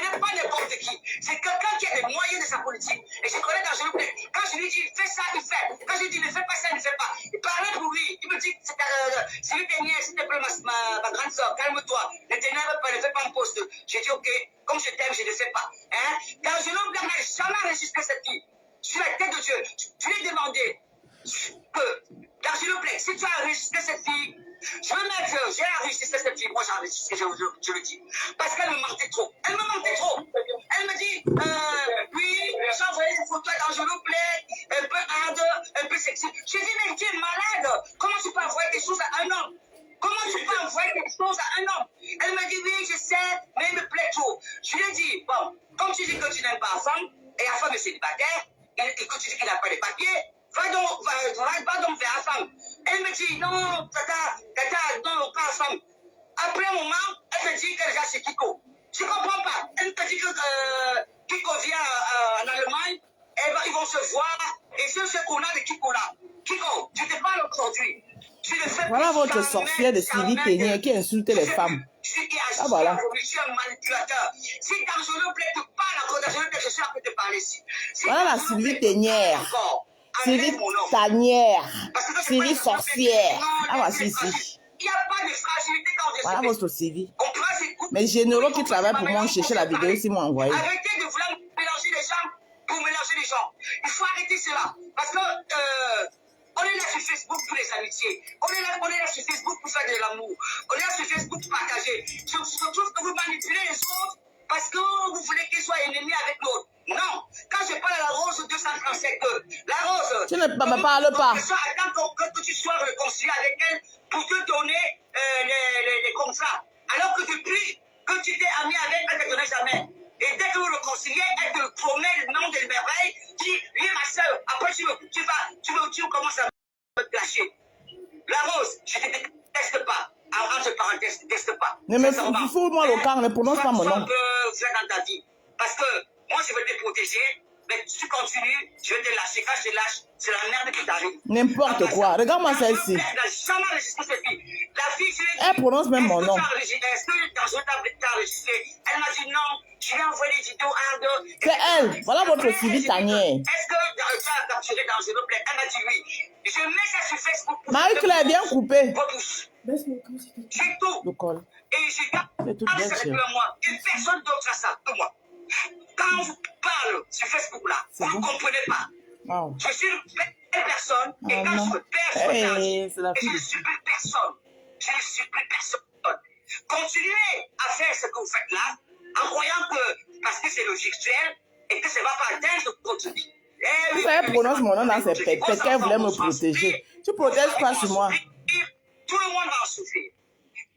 n'est pas n'importe qui. C'est quelqu'un qui a des moyens de sa politique. Et je connais dans le blé. Quand je lui dis, fais ça, il fait. Quand je lui dis, ne fais pas ça, il ne fait pas. Il parlait pour lui. Il me dit, c'est lui dernier, s'il te plaît, ma grande soeur, calme-toi. Ne t'énerve pas, ne fais pas un poste. J'ai dit, ok, comme je t'aime, je ne fais pas. Hein? Dans le blé, n'a jamais enregistré cette fille. Sur la tête de Dieu. Tu lui as demandé que, dans le blé, si tu as enregistré cette fille, je veux mettre, j'ai enregistré cette fille, moi j'ai enregistré, je le dis. Parce qu'elle me mentait trop. Elle me mentait trop. Elle me dit, oui, j'ai envoyé des photos d'Angelo Play, un peu hard, un peu sexy. Je dis, mais tu es malade. Comment tu peux envoyer des choses à un homme? Comment tu peux envoyer des choses à un homme? Elle me dit, oui, je sais, mais il me plaît trop. Je lui ai dit, bon, comme tu dis que tu n'aimes pas la femme, et la femme est célibataire, et que tu dis qu'il n'a pas de papiers, va donc vers la femme. Elle me dit, non, tata, non, pas la femme. Après un moment, elle me dit qu'elle est chez Kiko. Tu comprends pas? Elle me dit que Kiko vient en Allemagne, et ils vont se voir, et c'est ce qu'on a de Kiko là. Kiko, tu te parles aujourd'hui. Voilà votre sorcière de Sylvie Ténière qui insultait les femmes. Ah voilà. Je suis un manipulateur. Si Dangereux plaît, tu parles encore Dangereux, je suis à te parler ici. Voilà la Sylvie Ténière. Sylvie Tanière. Sylvie sorcière. Ah voici ici. Il n'y a pas de fragilité quand on voilà votre Sylvie. Mais généraux qui travaillent pour moi ont cherché la vidéo ici m'ont envoyé. Arrêtez de vouloir mélanger les gens pour mélanger les gens. Il faut arrêter cela. Parce que on est là sur Facebook pour les amitiés. On est là sur Facebook pour faire de l'amour. On est là sur Facebook pour partager. Je trouve que vous manipulez les autres parce que vous voulez qu'ils soient ennemis avec l'autre. Non. Quand je parle à la Rose 237, la Rose... Tu ne parles pas. Attends que tu sois réconcilié avec elle pour te donner les contrats. Alors que depuis que tu t'es ami avec elle, elle ne te donnait jamais. Et dès que vous réconciliez, elle te promet le nom de merveille, qui lui est ma soeur. Après, tu commences à me clasher. La Rose, je ne te déteste pas. Entre parenthèses, je ne te déteste pas. Ne me fous-moi le camp, ne prononce pas mon nom. Un peu dans ta vie. Parce que moi, je veux te protéger, mais si tu continues, je vais te lâcher. Quand je te lâche, c'est la merde qui t'arrive. N'importe quoi. Regarde-moi ça ici. Elle prononce même mon nom. Elle m'a dit non, je vais envoyer des vidéos hard. C'est elle. Voilà votre Sylvie Tanière. Est-ce que tu as capturé Dangereux Play? Elle m'a dit oui. Je mets ça sur Facebook. Marie-Claire, viens couper. C'est tout. Le col. Et j'ai gardé ça avec moi. Et personne d'autre a ça que moi. Quand on vous parle sur Facebook là, vous ne comprenez pas. Wow. Je suis une belle personne et quand je me perds, je ne suis plus personne. Je ne suis plus personne. Continuez à faire ce que vous faites là en croyant que parce que c'est le virtuel et que ça ne va pas atteindre votre vie. Vous savez, prononce mon nom dans ses pépettes qu'elle voulait me protéger. Tu ne protèges pas sur moi. Tout le monde va en souffrir.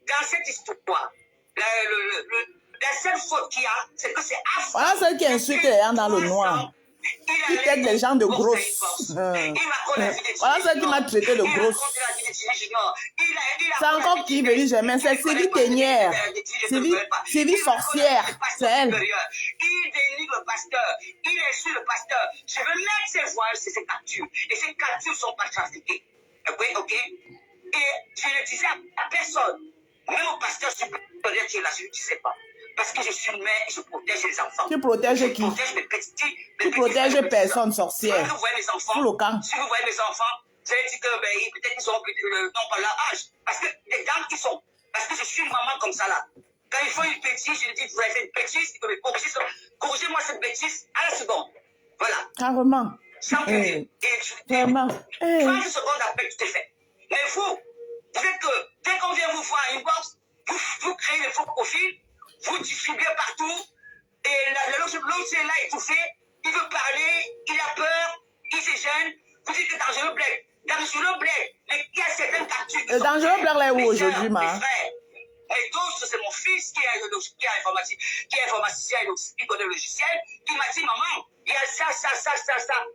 Dans cette histoire, la seule faute qu'il y a, c'est que c'est affreux. Voilà celle qui insulte les gens dans le noir. Qui traite les gens de grosses. Voilà celle qui m'a traité de grosse. C'est encore qui veut dire jamais. C'est Sylvie Ténière. Sylvie sorcière. C'est elle. Il dénigre le pasteur. Il insulte le pasteur. Je veux mettre ses voiles sur ses captures. Et ces captures ne sont pas trafiquées. Ok? Et je ne disais à personne. Même au pasteur supérieur qui est là, je ne disais pas. Parce que je suis mère et je protège les enfants. Tu protèges qui? Je protège mes petits. Tu protèges personne sorcière. Si vous voyez mes enfants, vous allez dire que peut-être qu'ils sont non pas leur âge. Parce que les dames qui sont. Parce que je suis une maman comme ça là. Quand il faut une bêtise, je lui dis, vous avez fait une bêtise, corrigez-moi cette bêtise à la seconde. Voilà. Carrément. Sans que. Vraiment. 30 secondes après, tout est fait. Mais vous êtes que dès qu'on vient vous voir à une box, vous créez les faux profils. Vous distribuez partout, et l'autre c'est là étouffé, il veut parler, il a peur, il se gêne, vous dites que Dangereux Blé, mais qui a certaines captures. Le Dangereux Blé là où aujourd'hui, ma? Et d'autres, c'est mon fils qui est informaticien et qui connaît le logiciel, qui m'a dit, maman, il y a ça.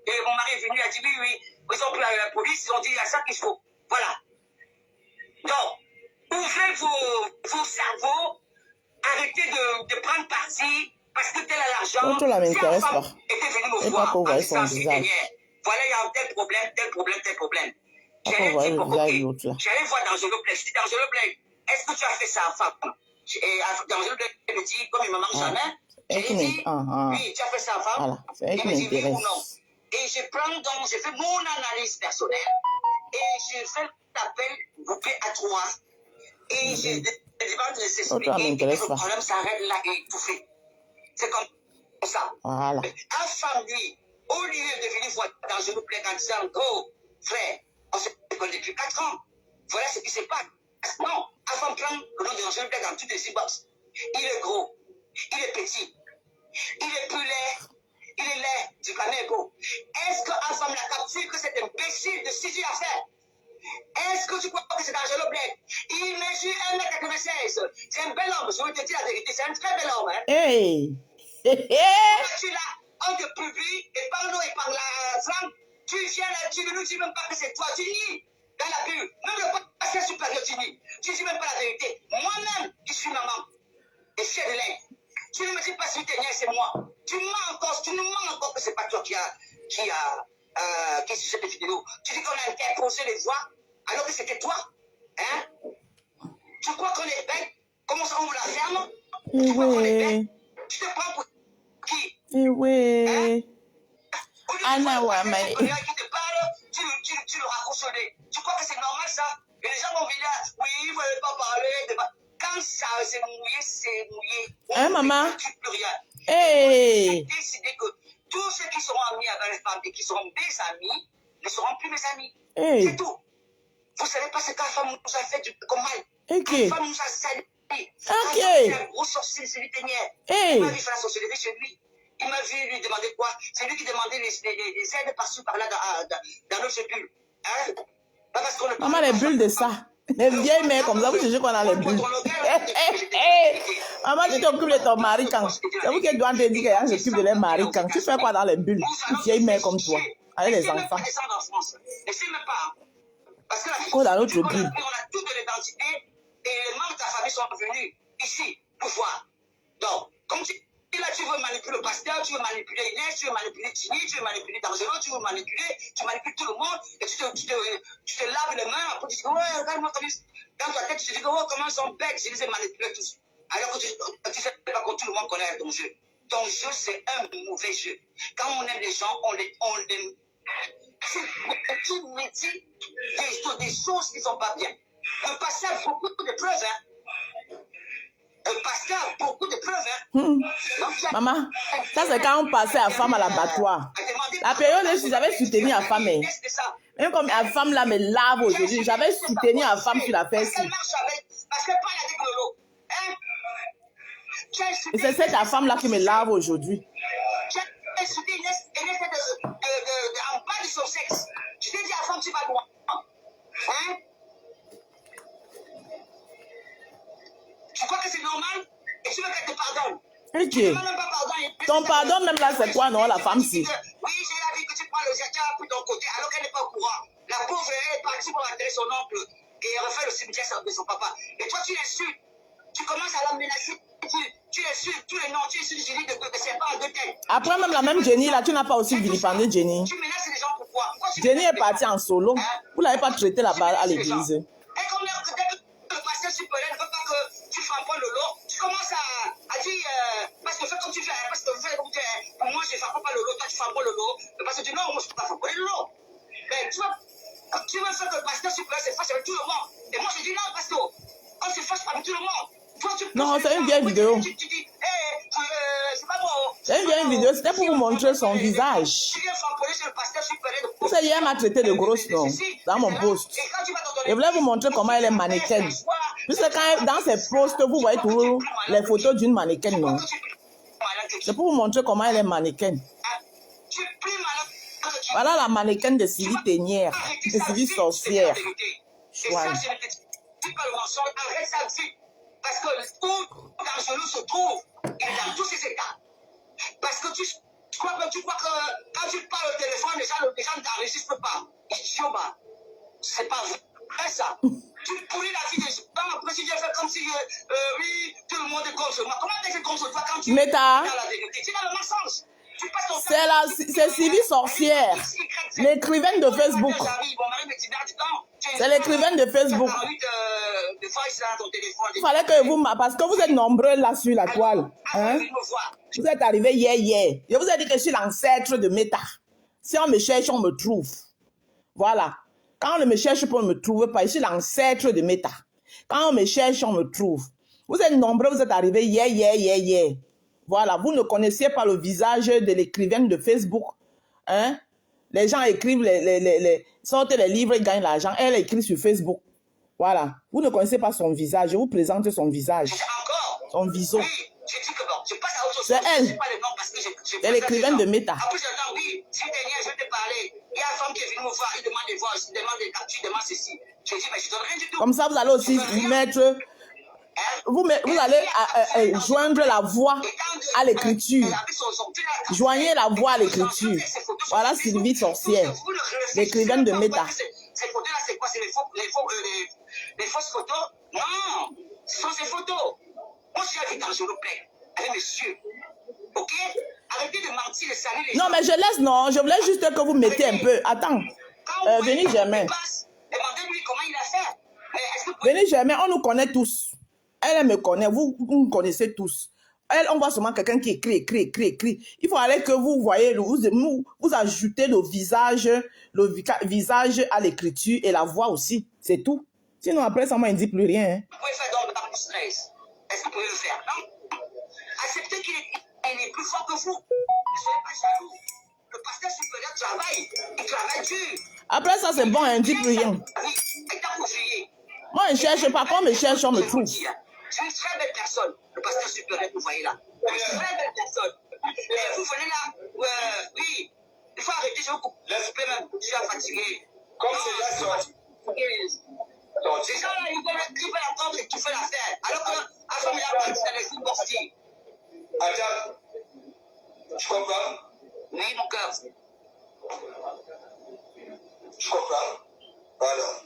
Et mon mari est venu, il a dit, oui, ils ont pris la police, ils ont dit, il y a ça qu'il faut. Voilà. Donc, ouvrez vos cerveaux. Arrêtez de prendre parti parce que tel a l'argent. Tout là m'intéresse pas. Était venu me voir en disant voilà, il y a un tel problème. J'allais voir Dangereux Blé. Je dis Dangereux Blé, est-ce que tu as fait ça à femme? Et D'Angelo me dit, comme il me manque jamais, j'ai dit, oui, tu as fait ça avant. Voilà, c'est elle qui Il me dit oui ou m'intéresse. non. Et je fais mon analyse personnelle et je fais l'appel groupé à 3. Et je demande de s'expliquer et le problème s'arrête là et tout fait. C'est comme ça. Voilà. Un femme, lui, au lieu de venir voir D'Angelo en disant, go, frère, on se connaît depuis 4 ans. Voilà ce qui se passe. Non, un femme prend le nom d'Angelo dans toutes les box. Il est gros, il est petit, il est plus laid, il est laid, du Cameroun. Est-ce qu'un femme l'a capté que c'est imbécile de saisir l'affaire? Est-ce que tu crois que c'est D'Angelo Black? Il mesure 1m96. C'est un bel homme, je vais te dire la vérité, c'est un très bel homme. Hein? Hey! Tu es là, on te publie, et par l'eau et par la flamme, tu viens là, tu ne nous dis même pas que c'est toi, tu nies dans la pub. Même le pasteur supérieur, tu nies. Tu ne dis même pas la vérité. Moi-même, qui suis maman, et fier de l'aide, tu ne me dis pas si tu es c'est moi. Tu nous mens encore que c'est pas toi qui est sur cette vidéo. Tu dis qu'on a interposé les voix, alors que c'était toi. Hein? Tu crois qu'on est bête? Comment ça, on vous la ferme? Tu crois qu'on est bête? Tu te prends pour qui? Oui. Anna Wamai. Qui te parle, tu le raccourcis. Tu crois que c'est normal ça? Et les gens vont venir, oui, ils ne veulent pas parler. Quand ça c'est mouillé, c'est mouillé. Hein, maman? Plus rien. Hey! J'ai décidé que tous ceux qui seront amis avec les femmes et qui seront des amis ne seront plus mes amis. Hey! C'est tout. Vous ne savez pas ce qu'une femme nous a fait du mal. Ok. Une femme nous a sali. Ok. C'est un gros sorcier, c'est lui tenière. Hey! Il m'a vu faire la sorcellerie chez lui. Il m'a vu lui demander quoi? C'est lui qui demandait les aides par-ci par-là dans notre bulle. Hein? Pas parce qu'on ne Maman, les bulles de ça. Les vieilles mères comme ça, vous cherchez qu'on a les bulles. Maman, tu t'occupes de ton mari quand. C'est vous qui dois te dire qu'elle s'occupe de les maris quand. Tu fais quoi dans les bulles? Une vieille mère comme toi, avec les enfants. Quoi dans l'autre bulle? On a toute l'identité et les membres de ta famille sont venus ici pour voir. Donc, comme tu là, tu veux manipuler le pasteur, tu veux manipuler Inès, tu veux manipuler Tini, tu veux manipuler D'Angelo, tu manipules tout le monde, et tu te laves les mains, après tu dis, ouais, regarde-moi comme dans ta tête, tu te dis, oh, comment ils sont bêtes, je les ai manipulés tous. Alors que tu sais pas que tout le monde connaît ton jeu. Ton jeu, c'est un mauvais jeu. Quand on aime les gens, on les tu me dis des choses qui ne sont pas bien. Un pasteur a beaucoup de preuves, hein. Un pasteur a beaucoup de preuves, hein. Maman, ça c'est quand on passait la femme à l'abattoir. La période où j'avais soutenu la femme. Même comme la femme là me lave aujourd'hui, j'avais soutenu la femme sur la fesse. Parce que pas avec Lolo. Hein? Et c'est cette femme là qui me lave aujourd'hui. J'ai soutenu Inès en bas de son sexe. Je t'ai dit à la femme, tu vas loin. Hein? Tu crois que c'est normal? Et tu veux qu'elle te pardonne? Ok. Ton pardon même là c'est quoi non la femme si? Oui, j'ai vu que tu prends le jardin pour ton côté alors qu'elle n'est pas au courant. La pauvre elle est partie pour enterrer son oncle et elle refait le cimetière de son papa. Et toi tu l'insultes. Tu commences à la menacer. Tu insultes tous les noms. Tu insultes Jenny de c'est pas en deux têtes. Après même la même Jenny là, tu n'as pas aussi vilipendé Jenny. Tu menaces les gens pourquoi? Jenny est partie en solo. Vous l'avez pas traité là-bas à l'église. Et comme le pasteur supérieur ne veut pas que tu frappes le lot, tu commences à dire parce que fais comme tu fais, parce que fais comme tu fais. Pour moi, je ne frappe pas le lot, toi tu frappes le lot. Parce que tu dis non, moi je ne peux pas frapper le lot. Mais tu veux faire que le pasteur supérieur se fâche avec tout le monde. Et moi je dis non, pasteur, on se fâche pas avec tout le monde. Toi, non, c'est une vieille vidéo. Tu dis, c'est pas bon. C'est une vieille vidéo, c'était pour vous montrer son visage. Tu viens frapper sur le pasteur supérieur. Vous savez, hier m'a traité de grosse non dans mon post. Je voulais vous montrer comment elle est mannequin. Puisque quand dans ses posts, vous voyez toujours les photos d'une mannequin, non? C'est pour vous montrer comment elle est mannequin. Voilà la mannequin de Sylvie Tenière, de Sylvie Sorcière. Arrête ça aussi. Parce que où D'Angelo se trouve, il est dans tous ces états. Parce que tu crois que quand tu parles au téléphone, les gens ne t'enregistrent pas. Idiot, bah. C'est pas vrai ça. Tu pourris la vie des gens. Après, si tu fais comme si, oui, tout le monde est contre moi. Comment t'es contre toi quand tu es dans la vérité? Tu es dans le mensonge. C'est Sylvie Sorcière, l'écrivaine de Facebook. C'est l'écrivaine de Facebook. voice là, ton téléphone. Il fallait que vous... Parce que vous êtes nombreux là sur la toile. Hein? Vous êtes arrivés hier. Je vous ai dit que je suis l'ancêtre de Meta. Si on me cherche, on me trouve. Voilà. Quand on ne me cherche pas, on ne me trouve pas. Je suis l'ancêtre de Meta. Quand on me cherche, on me trouve. Vous êtes nombreux, vous êtes arrivés hier. Voilà. Vous ne connaissiez pas le visage de l'écrivaine de Facebook. Hein? Les gens écrivent, sortent les livres, ils gagnent l'argent. Elle écrit sur Facebook. Voilà. Vous ne connaissez pas son visage. Je vous présente son visage. Son viso. Oui, je dis que bon, je passe à autre chose. C'est elle. C'est l'écrivaine de Meta. En plus, j'entends, oui, si dernier, je vais te parler. Il y a une femme qui est venue me voir, il demande des voix, il demande des captures, il demande ceci. Je dis, mais je ne donne rien du tout. Comme ça, vous allez aussi mettre... Vous allez joindre la voix à l'écriture. Joignez la voix à l'écriture. Voilà Sylvie Sorcière, l'écrivaine de Meta. Ces photos-là, c'est quoi? C'est les fausses photos? Non, ce sont ces photos. Moi, je suis avec un jour avec monsieur. Ok? Arrêtez de mentir, de saluer les gens. Non, mais je laisse, non. Je voulais juste que vous mettez un peu. Attends. Venez, Germain. Demandez-lui comment il a fait. Venez, Germain, on nous connaît tous. Elle me connaît, vous me connaissez tous. Elle, on voit seulement quelqu'un qui écrit. Il faut aller que vous voyez, vous ajoutez le visage à l'écriture et la voix aussi. C'est tout. Sinon, après, ça ne dit plus rien. Hein. Vous pouvez faire donc le stress. Est-ce que vous pouvez le faire? Non? Acceptez qu'il est plus fort que vous. Ne soyez pas jaloux. Le pasteur supérieur travaille. Il travaille dur. Après ça, c'est bon, hein, dit plus rien. Moi, je cherche pas. Quand on me cherche, on me trouve. C'est une très belle personne, le pasteur supérieur que vous voyez là. Une très belle personne. Et vous venez là, oui, il faut arrêter, je vous coupe. Je suis fatigué. Comme c'est là, ces gens-là, ils veulent apprendre et tout fait l'affaire. Alors qu'à ce moment-là, c'est les football style. Attends, tu comprends? Oui, mon cœur. Tu comprends? Alors,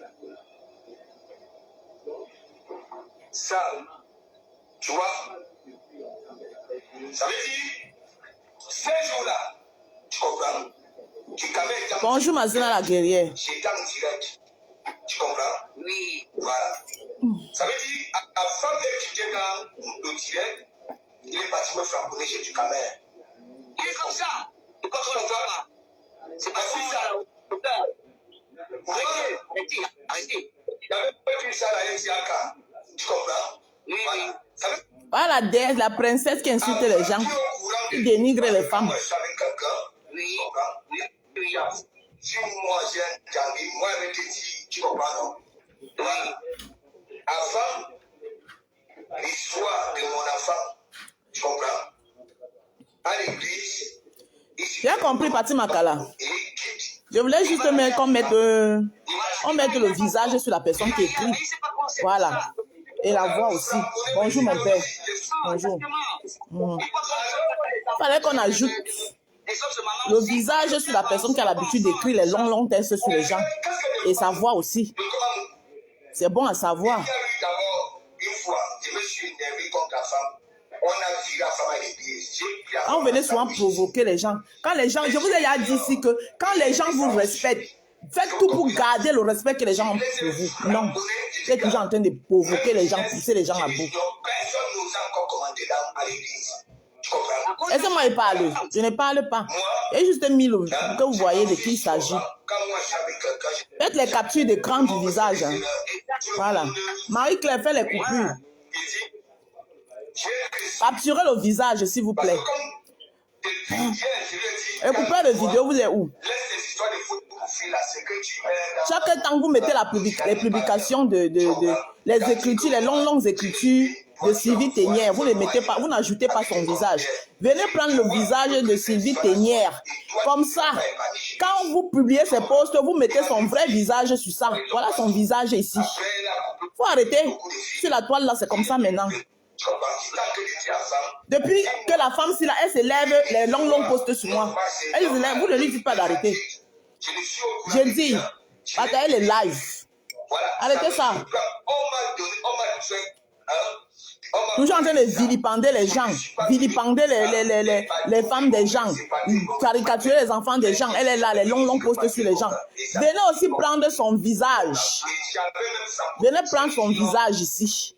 ça, tu vois, ça veut dire, ces jours-là, tu comprends? Bonjour, Mazina la guerrière. J'étais en direct. Tu comprends? Oui. Voilà. Ça veut dire, avant que tu étais dans le direct, il est parti me frapper chez du caméra. Il est comme ça. Il contrôle le drama. C'est pas ça. Arrêtez. Il avait pas vu ça à la tu comprends? Oui. Voilà la déesse, la princesse qui insulte les gens, qui dénigre les femmes. Oui. Si moi j'ai Djangui, moi je te dis, tu comprends non? Oui. Avant l'histoire de mon enfant, tu comprends? À l'église. J'ai compris, Pati Makala. Je voulais juste mettre, on mette le visage sur la personne qui écrit. Voilà. Et la voix aussi. Bonjour mon père. Bonjour. Il fallait qu'on ajoute le visage sur la personne qui a l'habitude d'écrire les longs textes sur les gens. Et sa voix aussi. C'est bon à savoir. Une fois, je me suis énervé contre la femme. On a viré la femme à l'église. Quand vous venez souvent provoquer les gens, quand les gens, je vous ai déjà dit ici que quand les gens vous respectent, faites tout pour garder le respect que les gens ont pour vous. Non. Vous êtes toujours en train de provoquer les gens, pousser les gens à bout. Personne nous a encore commandé à l'église. Laissez-moi y parler. Je ne parle pas. J'ai juste mis le que vous voyez de qui il s'agit. Faites les captures d'écran du visage. Hein. Voilà. Marie-Claire fait les coupures. Capturez le visage, s'il vous plaît. Et coupez la vidéo, vous êtes où? Chaque temps, vous mettez les publications les écritures, les longues écritures de Sylvie Ténière. Vous ne mettez pas, vous n'ajoutez pas son visage. Venez prendre le visage de Sylvie Ténière. Comme ça, quand vous publiez ces posts, vous mettez son vrai visage sur ça. Voilà son visage ici. Il faut arrêter. Sur la toile, là, c'est comme ça maintenant. Depuis que la femme, si là, elle se lève, les longs postes sur moi. Elle se lève, vous ne lui dites pas d'arrêter. Je dis, parce qu'elle est live. Arrêtez ça. Toujours en train de vilipender les gens, vilipender les femmes des gens, caricaturer les enfants des gens. Elle est là, les longs posts sur les gens. Venez aussi prendre son visage. Venez prendre son visage ici.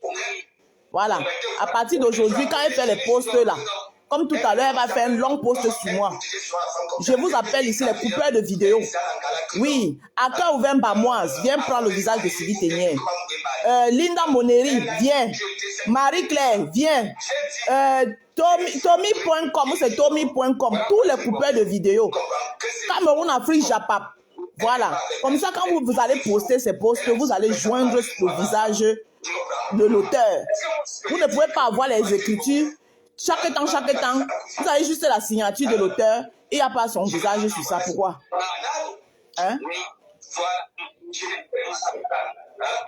Voilà. À partir d'aujourd'hui, quand elle fait les posts là, comme tout à l'heure, elle va faire un long post sur moi. Je vous appelle ici les coupeurs de vidéos. Oui, à cœur ouvert Bamoise, viens prendre le visage de Sylvie Tenière. Linda Moneri, viens. Marie-Claire, viens. Tommy.com, c'est Tommy.com. Tous les coupeurs de vidéos. Cameroun, Afrique, Japap. Voilà. Comme ça, quand vous allez poster ces posts, vous allez joindre le visage de l'auteur. Vous ne pouvez pas avoir les écritures. Chaque temps, vous avez juste la signature de l'auteur et il n'y a pas son visage sur ça. Pourquoi? Hein?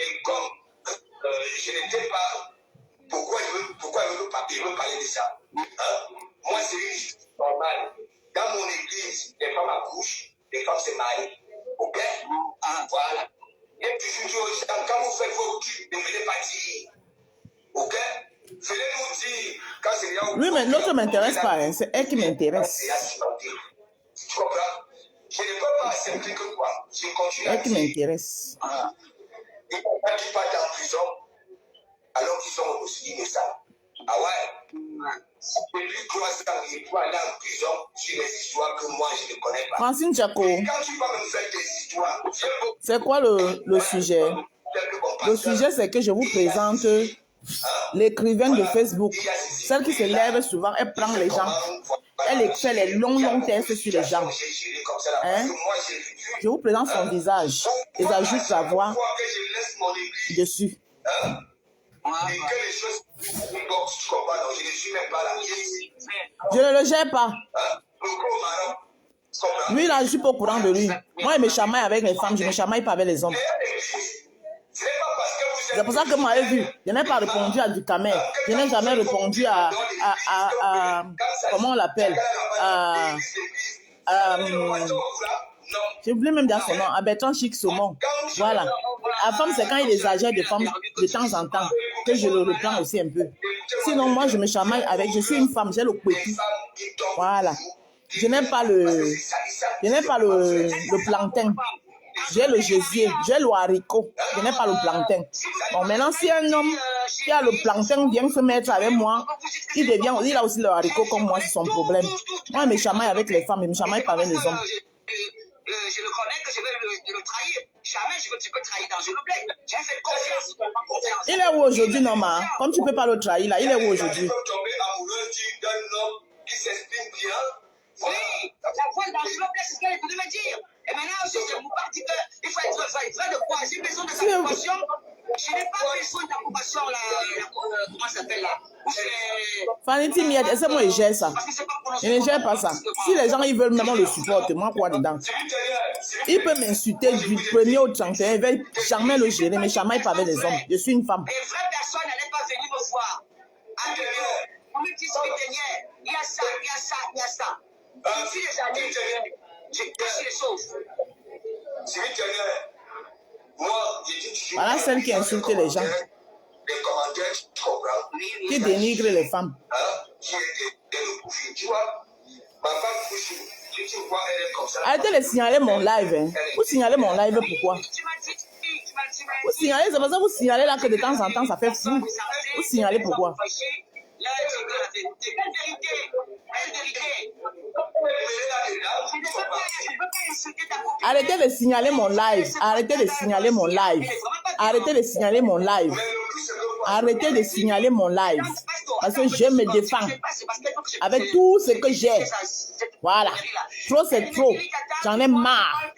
Et comme je n'étais pas... Pourquoi il veut parler de ça? Moi, c'est normal. Dans mon église, les femmes accouchent, les femmes se marient. Ok? Voilà. Et puis je dis aux gens, quand vous faites vos trucs, ne venez pas dire. Ok? Venez-nous dire quand c'est là où... Oui, mais l'autre ne m'intéresse pas, hein. C'est elle qui m'intéresse. Tu comprends? Je ne peux pas accepter que quoi? Je continue à dire. Elle qui m'intéresse. Il y a qui partent en prison alors qu'ils sont aussi innocents. Ah ouais? Depuis 3 ans, il faut aller en prison sur les histoires que moi je ne connais pas. Francine Tchako, Quand tu vas me faire des histoires, c'est quoi le sujet? Le sujet, c'est que je vous présente l'écrivaine de Facebook. Celle qui se lève souvent, elle prend les gens. Elle fait les longs tests sur les gens. Hein? Je vous présente son visage. Et j'ajoute sa voix dessus. Je ne le gère pas. Lui, là, je ne suis pas au courant de lui. Moi, il me chamaille avec les femmes, je ne me chamaille pas avec les hommes. C'est pour ça que moi, j'ai vu, je n'ai pas répondu à du Camer. Je n'ai jamais répondu à comment on l'appelle? J'ai oublié même dire son nom, à Bertrand Chic Saumon. Voilà. La femme, c'est quand il exagère de femmes de temps en temps que je le reprends aussi un peu. Sinon, moi, je me chamaille avec, je suis une femme, j'ai le couetou. Voilà. Je n'ai pas le plantain. J'ai le gésier, j'ai le haricot, je n'ai pas le plantain. Bon, maintenant, si un homme qui a le plantain vient se mettre avec moi, il a aussi le haricot comme moi, c'est son problème. Moi, je me chamaille avec les femmes, je ne me chamaille pas avec les hommes. Je le connais que je vais le trahir. Jamais tu peux trahir dans une blague. J'ai fait confiance. Il est où aujourd'hui, Norma? Comme tu ne peux pas le trahir, là, il est où aujourd'hui? Tomber amoureux d'un homme qui s'exprime bien. Oui, la voix dans une blague, c'est ce qu'elle est venue me dire. Et maintenant, je vous parle qu'il faut être vrai de quoi? J'ai besoin de sa compassion. Je n'ai pas besoin de la compassion, là. Comment ça s'appelle, là? Fanny Miette, est-ce que moi je gère ça? Je ne gère pas ça. Si les gens ils veulent même le supporter, moi quoi dedans? Il peut m'insulter du 1er au 31, il veut jamais le gérer, mais jamais pas avec les hommes. Je suis une femme. Les vraies personnes n'allaient pas venir me voir. On me dit il y a ça, il y a ça, il y a ça. Depuis des années, j'ai caché les choses. Voilà celle qui insulte les gens. Les commentaires, tu comprends? Qui dénigre les femmes. Qui est le profil, tu vois? Ma femme couche, tu vois, elle est comme ça. Arrêtez de signaler mon live. Hein. Vous signalez mon live pourquoi? Vous signalez, c'est parce que vous signalez là que de temps en temps ça fait fou. Vous signalez pourquoi? Arrêtez de signaler mon live. Arrêtez de signaler mon live. Arrêtez de signaler mon live. Arrêtez de signaler mon live. Parce que je me défends. Avec tout ce que j'ai. Voilà. Trop, c'est trop. J'en ai marre.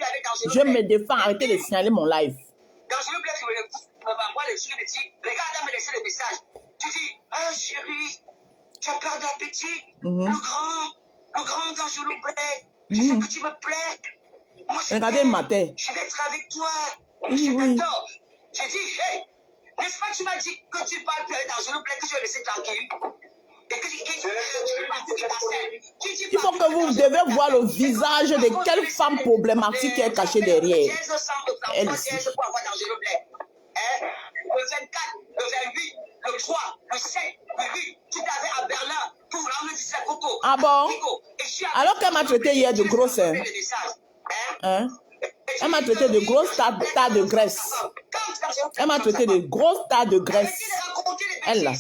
Je me défends. Arrêtez de signaler mon live. Quand je me blesse, je m'envoie les choses, je dis, regarde à me laisser le message. Tu dis, ah chérie, tu as peur d'appétit. Le grand quand je le blesse, je sais que tu me plais. Moi, regardez ma tête. Je vais être avec toi. Oui. J'ai dit, hey, n'est-ce pas que tu m'as dit que tu parles dans une blague que je vais laisser tranquille? Il faut que vous devez voir le visage de quelle femme problématique qui est cachée derrière. Elle ici. Le 24, le 28, le le 3, le 7, le 8, tu t'avais à Berlin pour ramener du Coco. Ah bon? Alors qu'elle m'a traité hier de grosse. Hein? Elle m'a traité de grosse tas de graisse. Elle m'a traité de grosse tas de graisse. Elle là.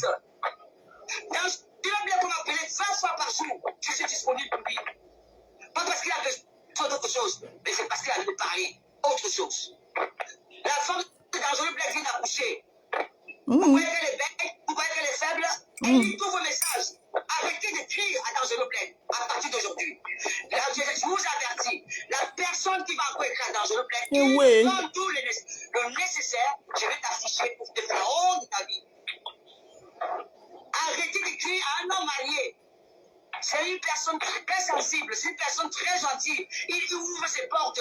Tu vas bien m'appeler 20 fois par jour. Je suis disponible pour lui. Pas parce qu'il a besoin d'autre chose, mais c'est parce qu'il a envie de parler autre chose. La femme de Dangereux Black vient d'accoucher. Vous voyez qu'elle est belle, vous voyez qu'elle est faible. Elle lit tous vos messages. Arrêtez d'écrire à Dangereux Black à partir d'aujourd'hui. Je vous avertis, la personne qui va encore écrire à Dangereux Black, qui donne tout le nécessaire, je vais t'afficher pour te faire honte de ta vie. Arrêtez d'écrire à un homme marié. C'est une personne très sensible, c'est une personne très gentille. Il ouvre ses portes.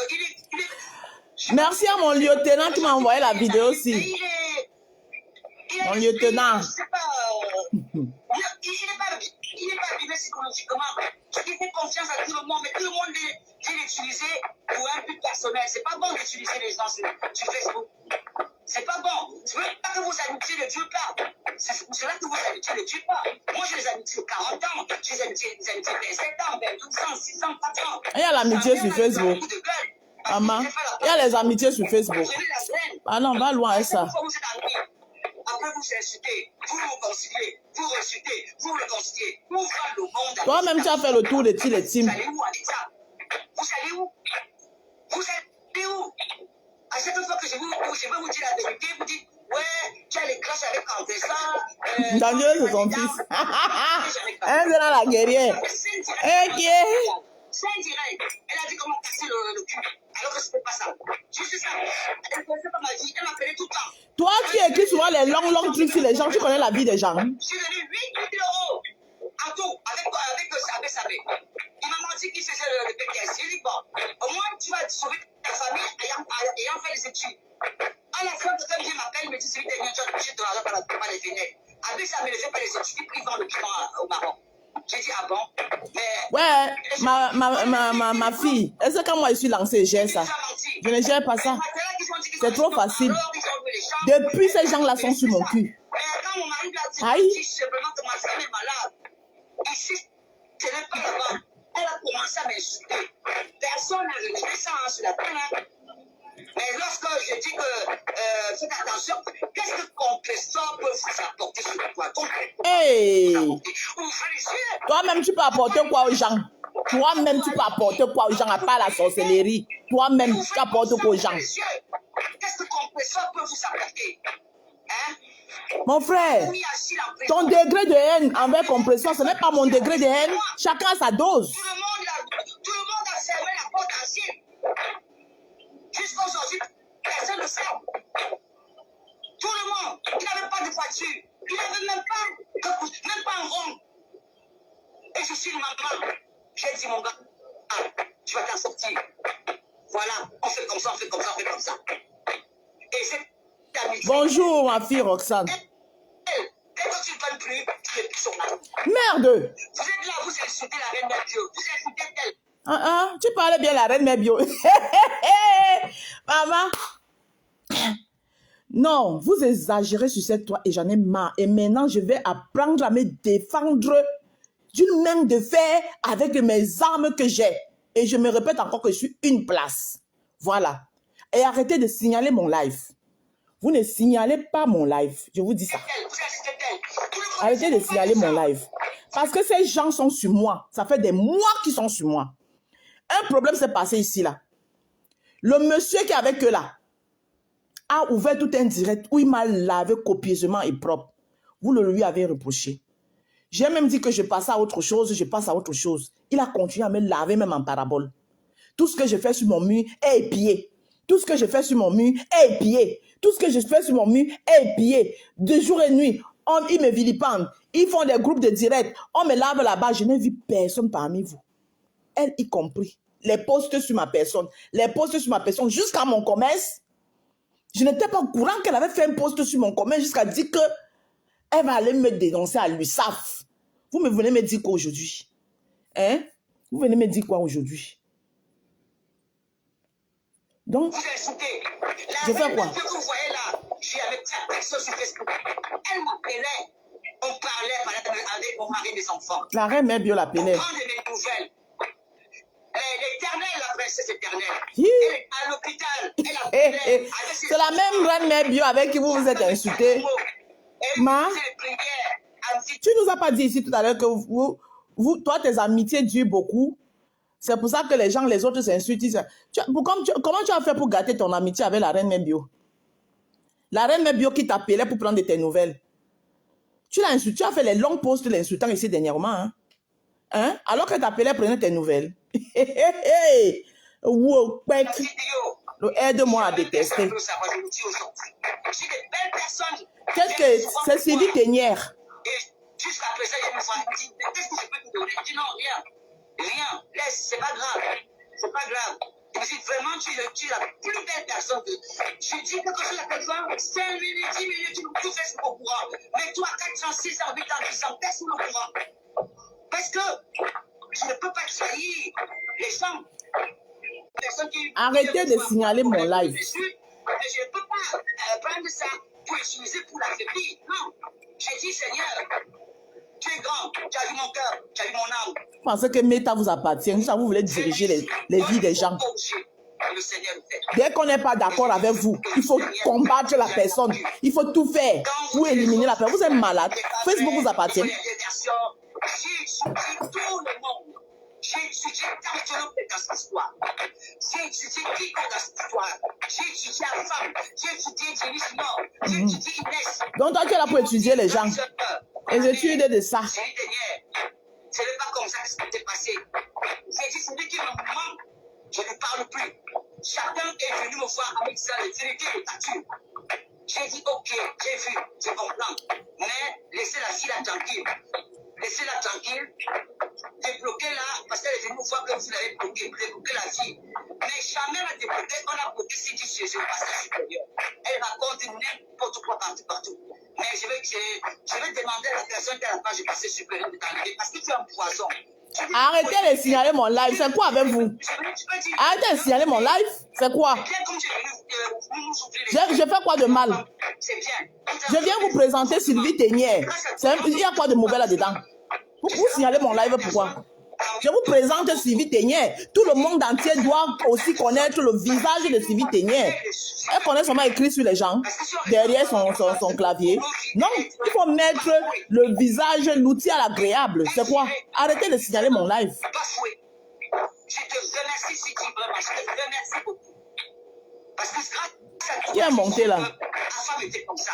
Merci à mon lieutenant qui m'a envoyé la vidéo aussi. Mon lieutenant. Il n'est pas abîmé psychologiquement. Il fait confiance à tout le monde, mais tout le monde veut l'utiliser pour un but personnel. C'est pas bon d'utiliser les gens sur Facebook. C'est pas bon. C'est pas que vos amitiés ne tuent pas. C'est pour cela que vos amitiés ne tuent pas. Moi, j'ai des amitiés de 40 ans. J'ai des amitiés de 27 ans, 12 ans, 6 ans, 4 ans. Il y a l'amitié sur Facebook. Maman, il y a les amitiés sur Facebook. Ah non, va loin avec ça. Après, vous insultez, vous réconciliez, vous insultez, vous réconciliez. Vous faites le monde. Toi-même, tu as fait le tour de tous les teams. Vous allez où avec ça? Vous allez où? Vous allez où? À chaque fois que je vais vous dire la vérité, vous dites, ouais, tu as les classes avec Andressa. Dangereux, c'est son fils. Un c'est dans la guerrière. C'est indirect. Elle a dit comment casser le cul. Alors que c'était pas ça. Juste ça. Elle ne connaissait pas ma vie. Elle m'appelait tout le temps. Toi, tu écris souvent les longs trucs sur les gens. Tu connais la vie des gens. J'ai donné 8 000 euros en tout avec Sabé. Il m'a menti qu'il faisait le PTS. J'ai dit, bon, au moins tu vas sauver ta famille ayant fait les études. À la fin, quand quelqu'un m'appelle, il me dit, c'est lui qui a touché de l'argent par les fenêtres. Avec Sabé ne fait pas les études, il vend le client au Maroc. J'ai dit, ah bon? Mais ouais, ma fille. Est-ce que quand moi je suis lancée, j'ai ça? Je ne gère pas ça. C'est trop facile. Depuis, ces gens-là sont sur mon cul. Quand mon mari lui a dit simplement que ma femme est malade, ici, ce n'est pas là-bas. Elle a commencé à m'insulter. Personne n'a retiré ça sur la peine. Mais lorsque je dis que faites attention, qu'est-ce que compresseur peut vous apporter sur le toit? Hey! Ouvrez les yeux. Toi-même, tu peux apporter quoi aux gens? Toi-même, tu peux apporter quoi aux gens à part la sorcellerie? Toi-même, tu apportes quoi aux gens? Qu'est-ce que compresseur peut vous apporter? Hein? Mon frère, ton degré de haine envers compresseur, ce n'est pas mon degré de haine. Chacun a sa dose. Tout le monde a fermé la porte ancienne. Jusqu'à aujourd'hui, personne ne sait. Tout le monde, il n'avait pas de voiture. Il n'avait même pas un rond. Et je suis une maman. J'ai dit, mon gars, tu vas t'en sortir. Voilà, on fait comme ça, on fait comme ça, on fait comme ça. Et c'est amitié. Bonjour, ma fille Roxane. Et quand tu ne donnes plus, tu n'es plus son mari. Merde! Vous êtes là, vous insultez la reine Mère Dieu. Vous insultez elle. Tu parlais bien la reine Mère Bio. Maman. Non, vous exagérez sur cette toile et j'en ai marre. Et maintenant, je vais apprendre à me défendre d'une main de fer avec mes armes que j'ai. Et je me répète encore que je suis une place. Voilà. Et arrêtez de signaler mon live. Vous ne signalez pas mon live. Je vous dis ça. Arrêtez de signaler mon live. Parce que ces gens sont sur moi. Ça fait des mois qu'ils sont sur moi. Un problème s'est passé ici, là. Le monsieur qui est avec eux, là, a ouvert tout un direct où il m'a lavé copieusement et propre. Vous le lui avez reproché. J'ai même dit que je passe à autre chose, je passe à autre chose. Il a continué à me laver même en parabole. Tout ce que je fais sur mon mur est épié. Tout ce que je fais sur mon mur est épié. Tout ce que je fais sur mon mur est épié. De jour et nuit, ils me vilipendent. Ils font des groupes de direct. On me lave là-bas. Je n'ai vu personne parmi vous. Elle y compris. Les posts sur ma personne. Les posts sur ma personne jusqu'à mon commerce. Je n'étais pas au courant qu'elle avait fait un post sur mon commerce jusqu'à dire qu'elle va aller me dénoncer à l'USAF. Vous me venez me dire quoi aujourd'hui? Hein? Vous venez me dire quoi aujourd'hui? Donc, vous insultez. je fais quoi? Que vous voyez là, suis avec cette personne sur Facebook. Elle m'appelait. On parlait avec mon mari et mes enfants. La reine Mère Bio l'appelait. On prend de mes nouvelles. L'éternel, la princesse éternelle. Hi. Elle est à l'hôpital. C'est la même reine Mère Bio avec qui vous vous êtes insulté. Ma, tu nous as pas dit ici tout à l'heure que toi, tes amitiés durent beaucoup. C'est pour ça que les autres s'insultent. Comment tu as fait pour gâter ton amitié avec la reine Mère Bio? La reine Mère Bio qui t'appelait pour prendre de tes nouvelles. Tu l'as insulté, tu as fait les longs posts l'insultant ici dernièrement. Hein? Alors qu'elle t'appelait, prenait tes nouvelles. Wow, aide-moi à détester. Qu'est-ce que c'est Sylvie Ténière? Jusqu'à présent, il me dit, qu'est-ce que je peux te donner? Je dis non, rien. Rien. Laisse, c'est pas grave. C'est pas grave. Je me dis, vraiment, tu es la plus belle personne. Je dis quelque chose à quelqu'un, 5 minutes, 10 minutes, tu fais ce au courant. Mais toi, 4 ans, 6 ans, 8 ans, 10 ans, personne au courant. Parce que je ne peux pas trahir les gens. Arrêtez de signaler mon live. Mais je ne peux pas prendre ça pour utiliser pour l'affaiblir. Non. J'ai dit, Seigneur, tu es grand, tu as vu mon cœur, tu as vu mon âme. Vous pensez que Meta vous appartient, ça vous voulez diriger les vies des gens. Dès qu'on n'est pas d'accord avec vous, il faut combattre la personne. Il faut tout faire pour éliminer la personne. Vous êtes malade. Facebook vous appartient. J'ai étudié tout le monde. J'ai étudié Tartino dans cette histoire. J'ai étudié Kiko dans cette histoire. J'ai étudié la femme. J'ai étudié Jenny Simon. J'ai étudié Inès. Donc toi, tu es là pour étudier les gens. Les études de ça. C'est une dernière. Ce n'est pas comme ça que ça s'est passé. J'ai dit, celui qui me manque, je ne parle plus. Chacun est venu me voir avec sa vérité de nature. J'ai dit, ok, j'ai vu, je comprends. Mais laissez la fille là tranquille. Laissez-la tranquille. Débloquez-la, parce qu'elle est venue voir que vous l'avez bloqué. Débloquez la fille. Mais jamais la débloquer, on a bloqué Sidi chez eux au passage supérieur. Elle raconte n'importe quoi partout. Mais je vais demander à la personne qui a la page passage supérieur de t'enlever parce que tu es un poison. Arrêtez de signaler mon live. C'est quoi avec vous? Arrêtez de signaler mon live. C'est quoi? Je fais quoi de mal? Je viens vous présenter Sylvie Ténière. Il y a quoi de mauvais là-dedans? Vous signalez mon live pourquoi? Je vous présente Sylvie Ténière. Tout le monde entier doit aussi connaître le visage de Sylvie Ténière. Elle connaît seulement écrit sur les gens, derrière son clavier. Non, il faut mettre le visage, l'outil à l'agréable. C'est quoi? Arrêtez de signaler mon live. Je te remercie, Sidi, vraiment. Je te remercie beaucoup. Parce que grâce à toi, qui est monté là? ma femme était comme ça.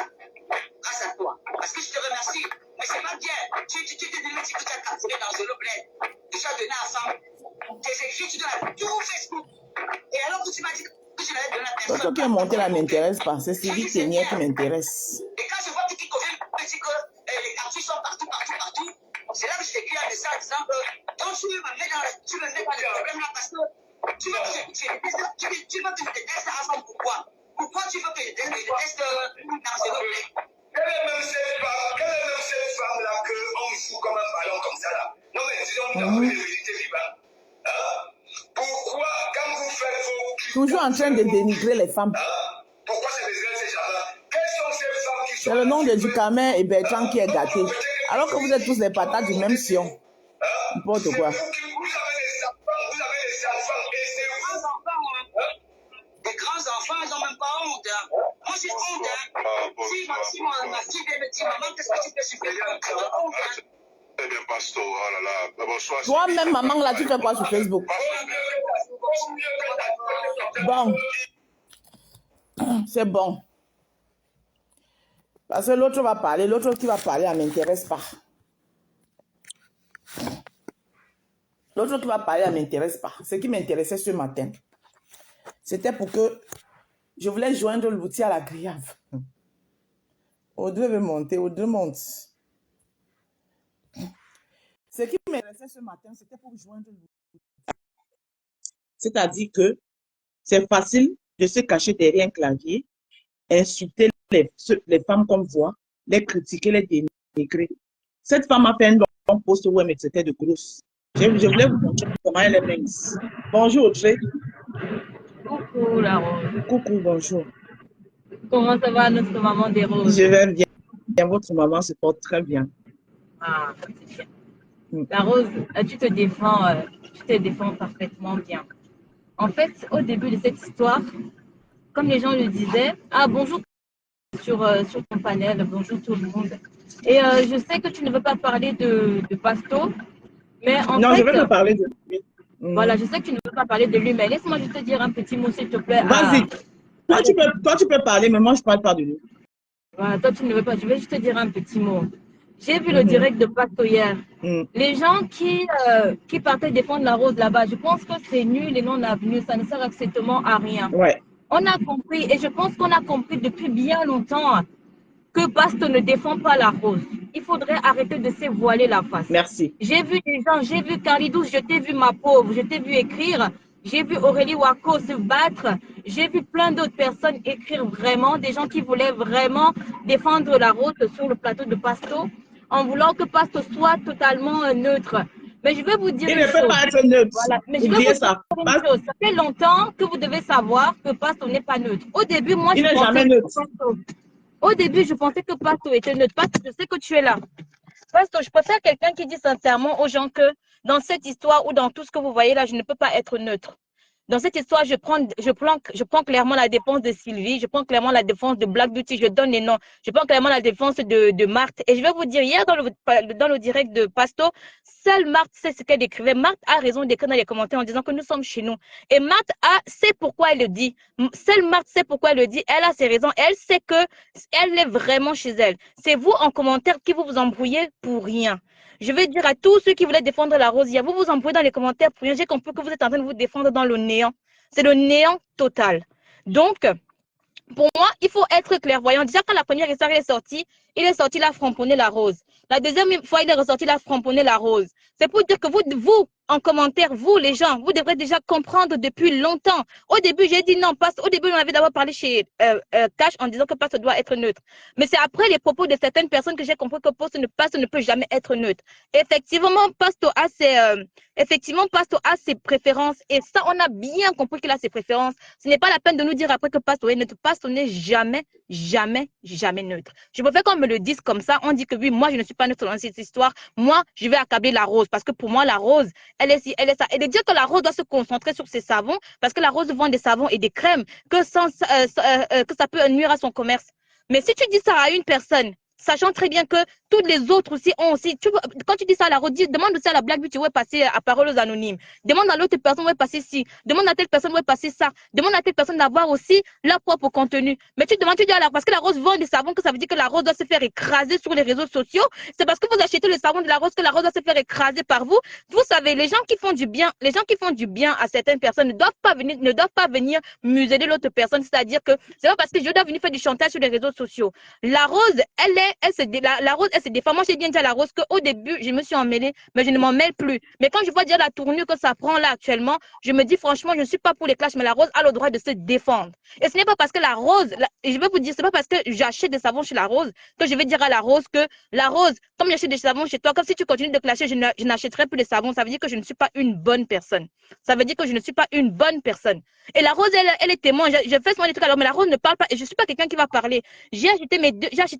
Grâce à toi. Parce que je te remercie. Mais c'est pas bien. Tu t'es donné que tu as capturé dans le bled. Tu as donné à la femme. Tes écrits, tu donnes à tout Facebook. Et alors que tu m'as dit que je l'avais donné à personne. Toi qui est monté là m'intéresse pas. C'est Sylvie Ténière qui m'intéresse. Et quand je vois que Kiko vient me dire que les captures sont partout. C'est là que je t'écris un message disant que quand tu me mets dans le problème là parce que tu veux que je déteste la femme. Pourquoi tu veux que je déteste dans le bled? Quelle est même cette femme-là qu'on me fout comme un ballon comme ça là? Non mais disons-nous la vérité vivante. Pourquoi quand vous faites vos... Toujours en train de dénigrer les femmes. Pourquoi c'est ces gens-là? Quelles sont ces femmes qui sont... C'est le nom de Ducamin et Bertrand qui est gâté. Alors que vous êtes tous des patates du même sion. N'importe quoi. Vous avez des enfants et c'est vous. Les grands enfants, ils n'ont même pas honte. Moi, j'ai honte. Si ma fille vient me dire, maman, qu'est-ce que tu fais sur Facebook? J'ai honte. Eh bien, pasteur, oh là là. Bonsoir. Toi-même, maman, là, tu fais quoi sur Facebook? Bon. C'est bon. Parce que l'autre va parler. L'autre qui va parler, elle ne m'intéresse pas. L'autre qui va parler, elle ne m'intéresse pas. Ce qui m'intéressait ce matin, c'était pour que je voulais joindre l'outil à la grillave. Audrey veut monter. Audrey monte. Ce qui m'intéressait ce matin, c'était pour joindre l'outil. C'est-à-dire que c'est facile de se cacher derrière un clavier, insulter les femmes qu'on voit, les critiquer, les dénigrer. Cette femme a fait un long post où elle me traitait de grosse. Je voulais vous montrer comment elle est mince. Bonjour Audrey. Coucou la Rose. Coucou, bonjour. Comment ça va, notre maman des roses? Je vais bien. Votre maman se porte très bien. Ah, c'est bien. La Rose, tu te défends parfaitement bien. En fait, au début de cette histoire, comme les gens le disaient, ah bonjour sur ton panel, bonjour tout le monde. Et je sais que tu ne veux pas parler de Pasto, mais en Non, je fait, vais te parler de lui. voilà, je sais que tu ne veux pas parler de lui, mais laisse-moi juste te dire un petit mot, s'il te plaît. Vas-y. Toi, tu peux parler, mais moi, je ne parle pas de lui. Voilà, toi, tu ne veux pas. Je vais juste te dire un petit mot. J'ai vu le Mhm. direct de Pasto hier. Les gens qui partaient défendre la rose là-bas, je pense que c'est nul et non avenu. Ça ne sert absolument à rien. Ouais. On a compris, et je pense qu'on a compris depuis bien longtemps que Pasto ne défend pas la rose. Il faudrait arrêter de se voiler la face. Merci. J'ai vu des gens, j'ai vu Carlidou, je t'ai vu ma pauvre, je t'ai vu écrire, j'ai vu Aurélie Wako se battre, j'ai vu plein d'autres personnes écrire vraiment, des gens qui voulaient vraiment défendre la rose sur le plateau de Pasto, en voulant que Pasto soit totalement neutre. Mais je vais vous dire Il une ne peut chose. pas être neutre. Voilà. Mais je vais Oubliez vous dire ça. une chose. Ça fait longtemps que vous devez savoir que Pasto n'est pas neutre. Au début, moi, Il je n'est pensais jamais que neutre. Au début, je pensais que Pasto était neutre. Pasto, je sais que tu es là. Pasto, je préfère quelqu'un qui dit sincèrement aux gens que dans cette histoire ou dans tout ce que vous voyez là, je ne peux pas être neutre. Dans cette histoire, je prends clairement la défense de Sylvie, je prends clairement la défense de Black Beauty, je donne les noms, je prends clairement la défense de Marthe. Et je vais vous dire, hier dans le direct de Pasto, seule Marthe sait ce qu'elle décrivait. Marthe a raison d'écrire dans les commentaires en disant que nous sommes chez nous. Et Marthe sait pourquoi elle le dit. Seule Marthe sait pourquoi elle le dit. Elle a ses raisons. Elle sait que elle est vraiment chez elle. C'est vous en commentaire qui vous embrouillez pour rien. Je vais dire à tous ceux qui voulaient défendre la rosière, vous vous embrouillez dans les commentaires pour rien. J'ai compris que vous êtes en train de vous défendre dans le néant. C'est le néant total. Donc, pour moi, il faut être clairvoyant. Déjà, quand la première histoire est sortie, il est sorti la framponner la rose. La deuxième fois, il est ressorti la framponner la rose. C'est pour dire que vous, en commentaire, vous, les gens, vous devrez déjà comprendre depuis longtemps. Au début, j'ai dit non, au début, on avait d'abord parlé chez Cash en disant que Pasto doit être neutre. Mais c'est après les propos de certaines personnes que j'ai compris que Pasto ne peut jamais être neutre. Effectivement, Pasto a ses préférences et ça, on a bien compris qu'il a ses préférences. Ce n'est pas la peine de nous dire après que Pasto est neutre. Pasto n'est jamais neutre. Je préfère qu'on me le dise comme ça. On dit que oui, moi, je ne suis pas neutre dans cette histoire. Moi, je vais accabler la rose parce que pour moi, la rose, elle est ça. Et de dire que la rose doit se concentrer sur ses savons parce que la rose vend des savons et des crèmes que ça peut nuire à son commerce. Mais si tu dis ça à une personne, sachant très bien que toutes les autres aussi ont aussi. Quand tu dis ça à la rose, demande aussi à la Black Beauty où est passé à Parole aux Anonymes. Demande à l'autre personne où est passé ci. Demande à telle personne où est passé ça. Demande à telle personne d'avoir aussi leur propre contenu. Mais tu demandes, tu dis à la parce que la rose vend des savons, que ça veut dire que la rose doit se faire écraser sur les réseaux sociaux. C'est parce que vous achetez le savon de la rose que la rose doit se faire écraser par vous. Vous savez, les gens qui font du bien à certaines personnes ne doivent pas venir museler l'autre personne. C'est-à-dire que c'est pas parce que je dois venir faire du chantage sur les réseaux sociaux. La rose, la rose, elle se défend. Moi, j'ai bien dit à la rose qu'au début, je me suis emmêlée, mais je ne m'en mêle plus. Mais quand je vois déjà la tournure que ça prend là actuellement, je me dis franchement, je ne suis pas pour les clashs, mais la rose a le droit de se défendre. Et ce n'est pas parce que la rose, et je vais vous dire, c'est pas parce que j'achète des savons chez la rose que je vais dire à la rose que la rose, comme j'achète des savons chez toi, comme si tu continues de clasher, je n'achèterai plus de savons. Ça veut dire que je ne suis pas une bonne personne. Ça veut dire que je ne suis pas une bonne personne. Et la rose, elle est témoin. Je fais souvent des trucs alors, mais la rose ne parle pas. Et je ne suis pas quelqu'un qui va parler. J'ai acheté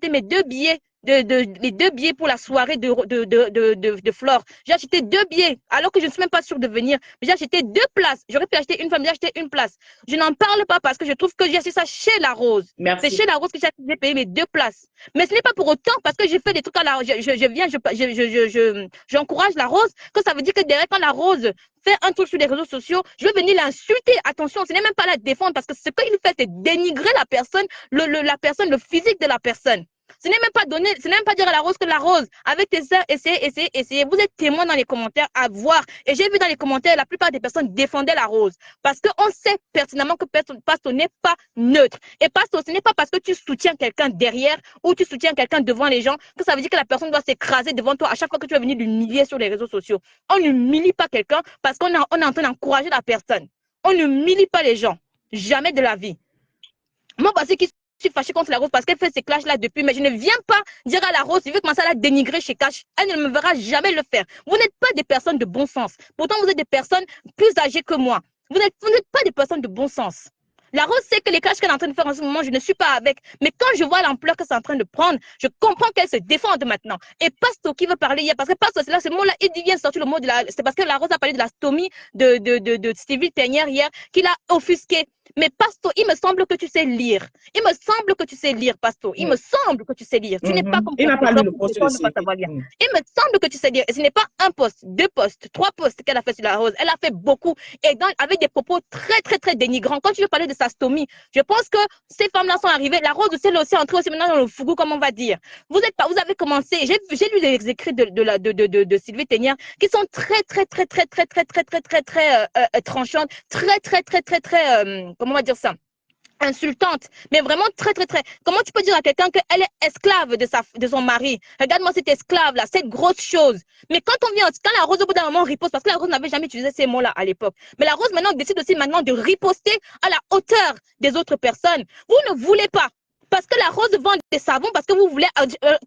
mes deux billets. Les deux billets pour la soirée de Flore. J'ai acheté 2 billets, alors que je ne suis même pas sûre de venir. J'ai acheté 2 places. J'aurais pu acheter une femme, j'ai acheté une place. Je n'en parle pas parce que je trouve que j'ai acheté ça chez la Rose. C'est chez la Rose que j'ai payé mes 2 places. Mais ce n'est pas pour autant parce que j'ai fait des trucs à la Rose. J'encourage la Rose, que ça veut dire que derrière, quand la Rose fait un truc sur les réseaux sociaux, je vais venir l'insulter. Attention, ce n'est même pas la défendre parce que ce qu'il fait, c'est dénigrer la personne, le physique de la personne. Ce n'est même pas donner, ce n'est même pas dire à la rose que la rose, avec tes sœurs, essayez. Vous êtes témoins dans les commentaires à voir. Et j'ai vu dans les commentaires, la plupart des personnes défendaient la rose. Parce qu'on sait pertinemment que Pasto n'est pas neutre. Et Pasto, ce n'est pas parce que tu soutiens quelqu'un derrière ou tu soutiens quelqu'un devant les gens que ça veut dire que la personne doit s'écraser devant toi à chaque fois que tu vas venir l'humilier sur les réseaux sociaux. On n'humilie pas quelqu'un parce qu'on est en train d'encourager la personne. On n'humilie pas les gens. Jamais de la vie. Moi, parce que je suis fâchée contre la rose parce qu'elle fait ces clashs-là depuis, mais je ne viens pas dire à la rose, je veux commencer à la dénigrer chez Cash. Elle ne me verra jamais le faire. Vous n'êtes pas des personnes de bon sens. Pourtant, vous êtes des personnes plus âgées que moi. Vous n'êtes pas des personnes de bon sens. La Rose sait que les clashs qu'elle est en train de faire en ce moment, je ne suis pas avec. Mais quand je vois l'ampleur que c'est en train de prendre, je comprends qu'elle se défende maintenant. Et Pasto qui veut parler hier, parce que Pasto, c'est là, ce mot-là, il vient de sortir le mot de la... C'est parce que la Rose a parlé de la stomie de Stevie Tenière hier, qu'il a offusqué. Mais Pasto, il me semble que tu sais lire. Il me semble que tu sais lire, Pasto. Il me semble que tu sais lire. Tu n'es pas comme il n'a pas lu le pour poste défendre, de pas savoir lire. Il me semble que tu sais lire. Et ce n'est pas un poste, 2 postes, 3 postes qu'elle a fait sur la Rose. Elle a fait beaucoup. Et avec des propos très, très, très dénigrants. Quand tu veux parler de sa stomie, je pense que ces femmes-là sont arrivées. La Rose aussi, elle est aussi entrée aussi maintenant dans le fougou, comme on va dire. Vous avez commencé. J'ai lu les écrits de Sylvie Tenière qui sont très, très, très, très, très, très, très, très, très, très tranchantes. Très, très, très, très, très, comment on va dire ça? Insultante, mais vraiment très, très, très. Comment tu peux dire à quelqu'un qu'elle est esclave de son mari? Regarde-moi cette esclave-là, cette grosse chose. Mais quand la Rose au bout d'un moment riposte, parce que la Rose n'avait jamais utilisé ces mots-là à l'époque. Mais la Rose maintenant décide aussi maintenant de riposter à la hauteur des autres personnes. Vous ne voulez pas. Parce que la Rose vend des savons, parce que vous voulez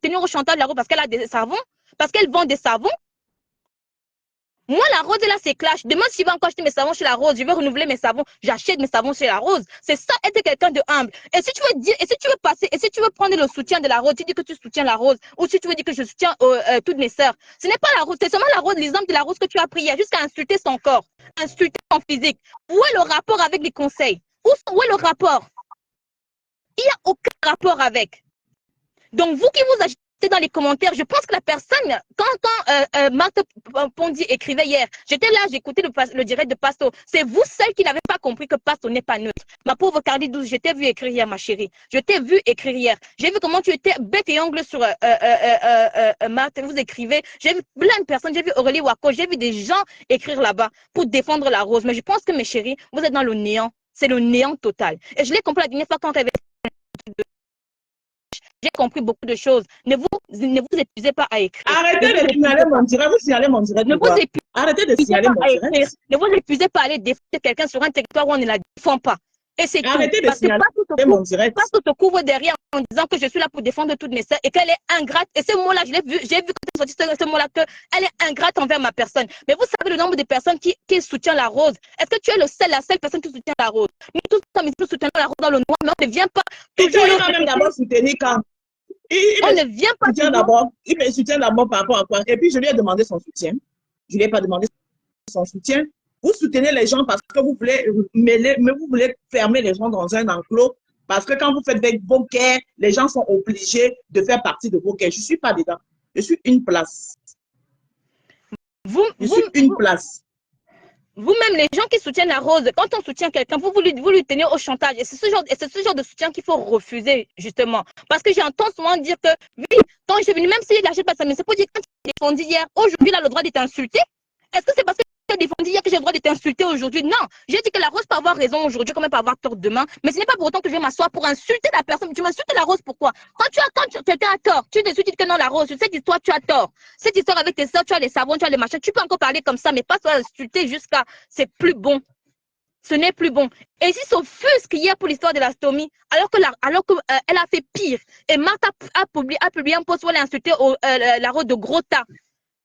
tenir au chantage de la Rose parce qu'elle a des savons, parce qu'elle vend des savons. Moi, la Rose, elle a ses clashs. Demain, si je vais encore acheter mes savons chez la Rose, je vais renouveler mes savons, j'achète mes savons chez la Rose. C'est ça, être quelqu'un de humble. Et si tu veux dire, et si tu veux passer, et si tu veux prendre le soutien de la Rose, tu dis que tu soutiens la Rose, ou si tu veux dire que je soutiens toutes mes sœurs, ce n'est pas la Rose, c'est seulement la Rose, l'exemple de la Rose que tu as pris hier, jusqu'à insulter son corps, insulter son physique. Où est le rapport avec les conseils? Où est le rapport? Il n'y a aucun rapport avec. Donc, vous qui vous agitez dans les commentaires, je pense que la personne, quand Marthe Pondy écrivait hier, j'étais là, j'écoutais le direct de Pasto. C'est vous seul qui n'avez pas compris que Pasto n'est pas neutre. Ma pauvre Cardi 12, je t'ai vu écrire hier, ma chérie. Je t'ai vu écrire hier. J'ai vu comment tu étais bête et ongle sur Marthe, vous écrivez. J'ai vu plein de personnes, j'ai vu Aurélie Wako, j'ai vu des gens écrire là-bas pour défendre la Rose. Mais je pense que, mes chéris, vous êtes dans le néant. C'est le néant total. Et je l'ai compris la dernière fois quand elle avait... J'ai compris beaucoup de choses. Ne vous épuisez pas à écrire. Arrêtez de signaler mon direct. Vous signalez mon direct. Arrêtez de signaler mon direct. Ne vous épuisez pas à aller défendre quelqu'un sur un territoire où on ne la défend pas. Et c'est tout. Arrêtez de signaler mon direct. Parce que te couvre derrière en disant que je suis là pour défendre toutes mes sœurs et qu'elle est ingrate. Et ce mot-là, j'ai vu que tu as sorti ce mot-là, qu'elle est ingrate envers ma personne. Mais vous savez le nombre de personnes qui soutiennent la Rose. Est-ce que tu es la seule personne qui soutient la Rose? Nous tous, nous soutenons la Rose dans le noir, mais on ne vient pas toujours. Il va même d'abord soutenir quand. On ne vient pas. Il me soutient d'abord par rapport à quoi? Et puis je lui ai demandé son soutien. Je ne lui ai pas demandé son soutien. Vous soutenez les gens parce que vous voulez mêler, mais vous voulez fermer les gens dans un enclos. Parce que quand vous faites des vos guerres, les gens sont obligés de faire partie de vos guerres. Je ne suis pas dedans. Je suis une place. Je suis une place. Vous-même, les gens qui soutiennent la Rose, quand on soutient quelqu'un, vous lui tenez au chantage. Et c'est ce genre de soutien qu'il faut refuser, justement. Parce que j'entends souvent dire que, oui, quand je suis venue, même s'il n'achète pas ça, mais c'est pour dire que quand tu as défendu hier, aujourd'hui, il a le droit de t'insulter. Est-ce que c'est parce que tu as défendu hier que j'ai le droit de t'insulter aujourd'hui? Non. J'ai dit que la Rose peut avoir raison aujourd'hui, comme elle peut avoir tort demain. Mais ce n'est pas pour autant que je vais m'asseoir pour insulter la personne. Tu m'insultes la Rose, pourquoi? Quand quelqu'un a tort, tu te dis que non, la Rose, cette histoire, tu as tort. Cette histoire avec tes soeurs, tu as les savons, tu as les machins. Tu peux encore parler comme ça, mais pas toi insulter jusqu'à c'est plus bon. Ce n'est plus bon. Et si s'offusque hier pour l'histoire de la stomie, alors que elle a fait pire. Et Marthe a publié un post où elle a insulté la Rose de gros tas.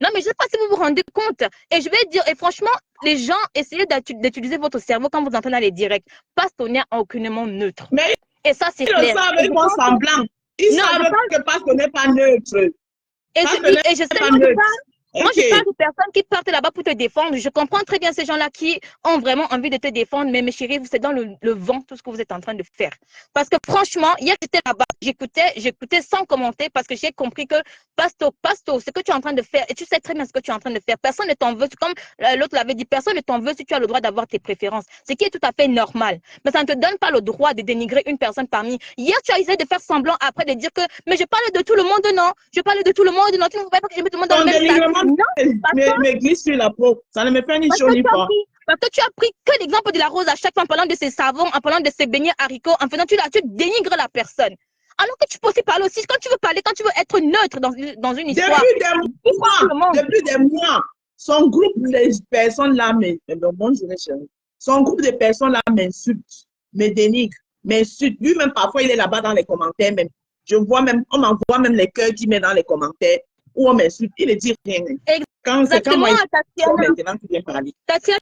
Non, mais je ne sais pas si vous vous rendez compte. Et je vais dire, et franchement, les gens, essayez d'utiliser votre cerveau quand vous entendez les directs. Pasto n'est aucunement neutre. Mais et ça, c'est clair. Ils le savent, ils font semblant. Ils savent que Pasto n'est pas neutre. Et je sais pas neutre. Moi, je parle de personnes qui partent là-bas pour te défendre. Je comprends très bien ces gens-là qui ont vraiment envie de te défendre, mais mes chéris, c'est dans le vent tout ce que vous êtes en train de faire. Parce que franchement, hier, j'étais là-bas, j'écoutais sans commenter parce que j'ai compris que Pasto, ce que tu es en train de faire, et tu sais très bien ce que tu es en train de faire. Personne ne t'en veut, comme l'autre l'avait dit, personne ne t'en veut si tu as le droit d'avoir tes préférences. Ce qui est tout à fait normal. Mais ça ne te donne pas le droit de dénigrer une personne parmi. Hier, tu as essayé de faire semblant après de dire que, mais je parle de tout le monde, non. Je parle de tout le monde, non. Tu ne veux pas que je mette tout le monde dans le même sac. Non, mais glisse sur la peau. Ça ne me fait ni chaud ni froid. Parce que tu as pris que l'exemple de la Rose à chaque fois en parlant de ses savons, en parlant de ses beignets haricots, en faisant, tu dénigres la personne. Alors que tu peux aussi parler aussi, quand tu veux être neutre dans une histoire. Depuis des mois, son groupe de personnes là, son groupe de personnes là m'insulte, me dénigre, m'insulte. Lui-même, parfois, il est là-bas dans les commentaires même. On m'envoie même les cœurs qu'il met dans les commentaires. Ou on m'insulte, il ne dit rien. Quand c'est quand moi, maintenant qui vient parler. Tatiana,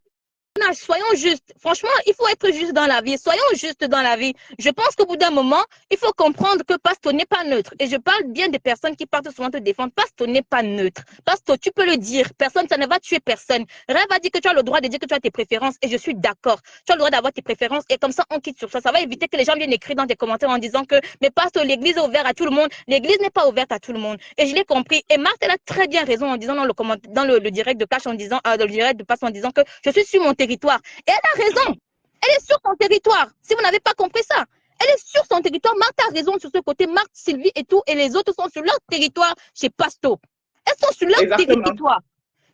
soyons justes. Franchement, il faut être juste dans la vie. Soyons justes dans la vie. Je pense qu'au bout d'un moment, il faut comprendre que Pasto n'est pas neutre. Et je parle bien des personnes qui partent souvent te défendre. Pasto n'est pas neutre. Pasto, tu peux le dire. Personne, ça ne va tuer personne. Rêve a dit que tu as le droit de dire que tu as tes préférences. Et je suis d'accord. Tu as le droit d'avoir tes préférences. Et comme ça, on quitte sur ça. Ça va éviter que les gens viennent écrire dans tes commentaires en disant que, mais Pasto, l'église est ouverte à tout le monde. L'église n'est pas ouverte à tout le monde. Et je l'ai compris. Et Marthe, elle a très bien raison en disant dans le direct de Cash, en disant, dans le direct de Pasto, en disant que je suis sur mon territoire. Et elle a raison. Elle est sur son territoire. Si vous n'avez pas compris ça, elle est sur son territoire. Marthe a raison sur ce côté. Marthe, Sylvie et tout. Et les autres sont sur leur territoire chez Pasto. Elles sont sur leur territoire.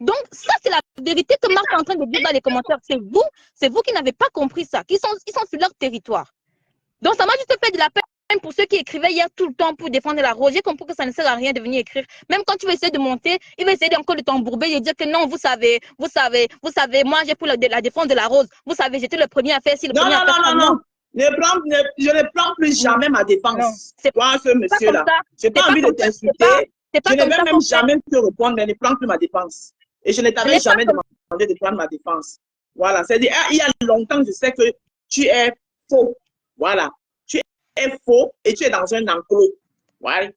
Donc, ça, c'est la vérité que Marthe est en train de dire dans les commentaires. C'est vous qui n'avez pas compris ça. Ils sont sur leur territoire. Donc, ça m'a juste fait de la peine pour ceux qui écrivaient hier tout le temps pour défendre la rose. J'ai compris que ça ne sert à rien de venir écrire. Même quand tu vas essayer de monter, il va essayer encore de t'embourber et dire que non, vous savez, moi j'ai pour la défense de la rose. Vous savez, j'étais le premier à faire ci, le premier à faire ça. Non. Je ne prends plus jamais ma défense. Toi, ce monsieur-là. Je n'ai pas envie de t'insulter. Je ne vais même jamais te répondre, mais ne prends plus ma défense. Et je ne t'avais jamais demandé de prendre ma défense. Voilà. C'est-à-dire, il y a longtemps, je sais que tu es faux. Voilà. Tu es faux et tu es dans un enclos. Voilà.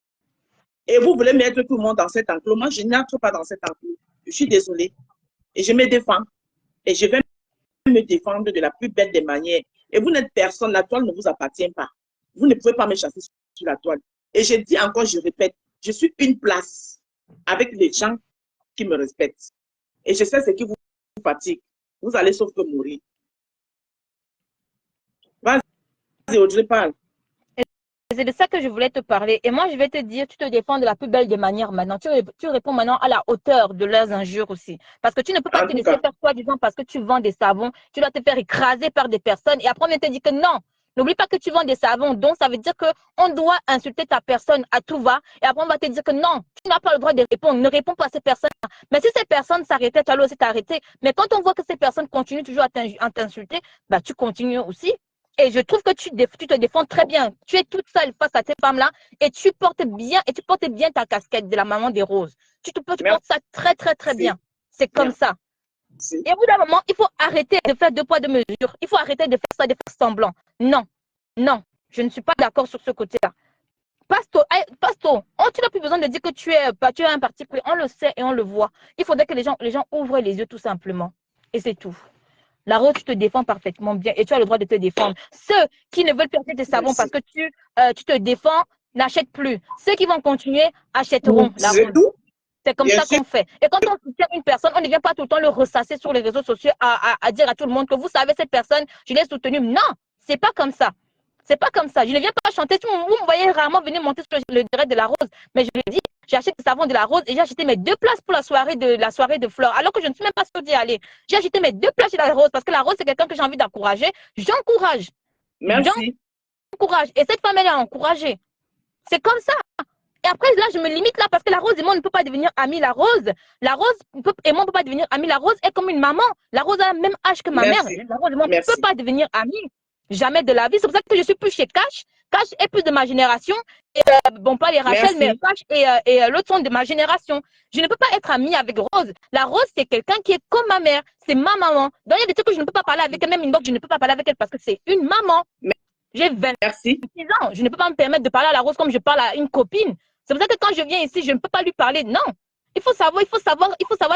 Et vous voulez mettre tout le monde dans cet enclos. Moi, je n'entre pas dans cet enclos. Je suis désolée. Et je me défends. Et je vais me défendre de la plus belle des manières. Et vous n'êtes personne. La toile ne vous appartient pas. Vous ne pouvez pas me chasser sur la toile. Et je dis encore, je répète, je suis une place avec les gens qui me respectent. Et je sais ce qui vous fatigue. Vous allez sauf que mourir. Vas-y, Audrey, parle. C'est de ça que je voulais te parler. Et moi, je vais te dire, tu te défends de la plus belle des manières maintenant. Tu réponds maintenant à la hauteur de leurs injures aussi. Parce que tu ne peux pas te laisser faire toi, disant, parce que tu vends des savons, tu dois te faire écraser par des personnes. Et après, on vient te dire que non. N'oublie pas que tu vends des savons. Donc, ça veut dire qu'on doit insulter ta personne à tout va. Et après, on va te dire que non, tu n'as pas le droit de répondre. Ne réponds pas à ces personnes. Mais si ces personnes s'arrêtaient, tu allais aussi t'arrêter. Mais quand on voit que ces personnes continuent toujours à t'insulter, bah, tu continues aussi. Et je trouve que tu te défends très bien. Tu es toute seule face à ces femmes-là et tu portes bien ta casquette de la maman des roses. Tu portes ça très, très, très bien. C'est comme ça. Et au bout d'un moment, il faut arrêter de faire deux poids, deux mesures. Il faut arrêter de faire ça, de faire semblant. Non, je ne suis pas d'accord sur ce côté-là. Pasto, tu n'as plus besoin de dire que tu es un parti pris. On le sait et on le voit. Il faudrait que les gens ouvrent les yeux tout simplement. Et c'est tout. La rose, tu te défends parfaitement bien et tu as le droit de te défendre. Ceux qui ne veulent plus acheter tes savons parce que tu te défends, n'achètent plus. Ceux qui vont continuer, achèteront la rose. C'est comme ça qu'on fait. Et quand on soutient une personne, on ne vient pas tout le temps le ressasser sur les réseaux sociaux à dire à tout le monde que vous savez, cette personne, je l'ai soutenue. Non, c'est pas comme ça. C'est pas comme ça. Je ne viens pas chanter. Vous me voyez rarement venir monter sur le direct de la rose. Mais je le dis, j'ai acheté des savons de la rose et j'ai acheté mes 2 places pour la soirée de fleurs. Alors que je ne suis même pas sûre d'y aller. J'ai acheté mes 2 places chez la rose parce que la rose, c'est quelqu'un que j'ai envie d'encourager. J'encourage. Merci. J'encourage. Et cette femme, elle a encouragé. C'est comme ça. Et après, là, je me limite là parce que la rose et moi, on ne peut pas devenir amis. La rose et moi, on ne peut pas devenir amis. La rose est comme une maman. La rose a le même âge que ma mère. La rose et moi, on ne peut pas devenir amis. Jamais de la vie. C'est pour ça que je suis plus chez Cash. Cash est plus de ma génération. Et, bon, pas les Rachel, mais Cash et l'autre sont de ma génération. Je ne peux pas être amie avec Rose. La Rose, c'est quelqu'un qui est comme ma mère. C'est ma maman. Donc, il y a des trucs que je ne peux pas parler avec elle. Même inbox, je ne peux pas parler avec elle parce que c'est une maman. J'ai 26 ans. Je ne peux pas me permettre de parler à la Rose comme je parle à une copine. C'est pour ça que quand je viens ici, je ne peux pas lui parler. Non. Il faut savoir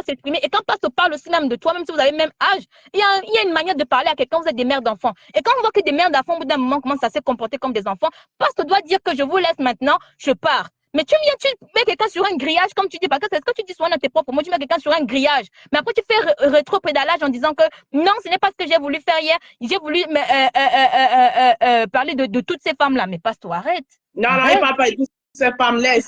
s'exprimer. Et quand Pasto parle aussi même de toi, même si vous avez le même âge, il y a une manière de parler à quelqu'un, vous êtes des mères d'enfants. Et quand on voit que des mères d'enfants, au bout d'un moment, commencent à se comporter comme des enfants, Pasto doit dire que je vous laisse maintenant, je pars. Mais tu mets quelqu'un sur un grillage, comme tu dis, parce que c'est ce que tu dis souvent dans tes propres mots, tu mets quelqu'un sur un grillage. Mais après, tu fais rétro-pédalage en disant que non, ce n'est pas ce que j'ai voulu faire hier. J'ai voulu parler de toutes ces femmes-là. Mais Pasto, arrête. Non, il ne parle pas de toutes ces femmes-là.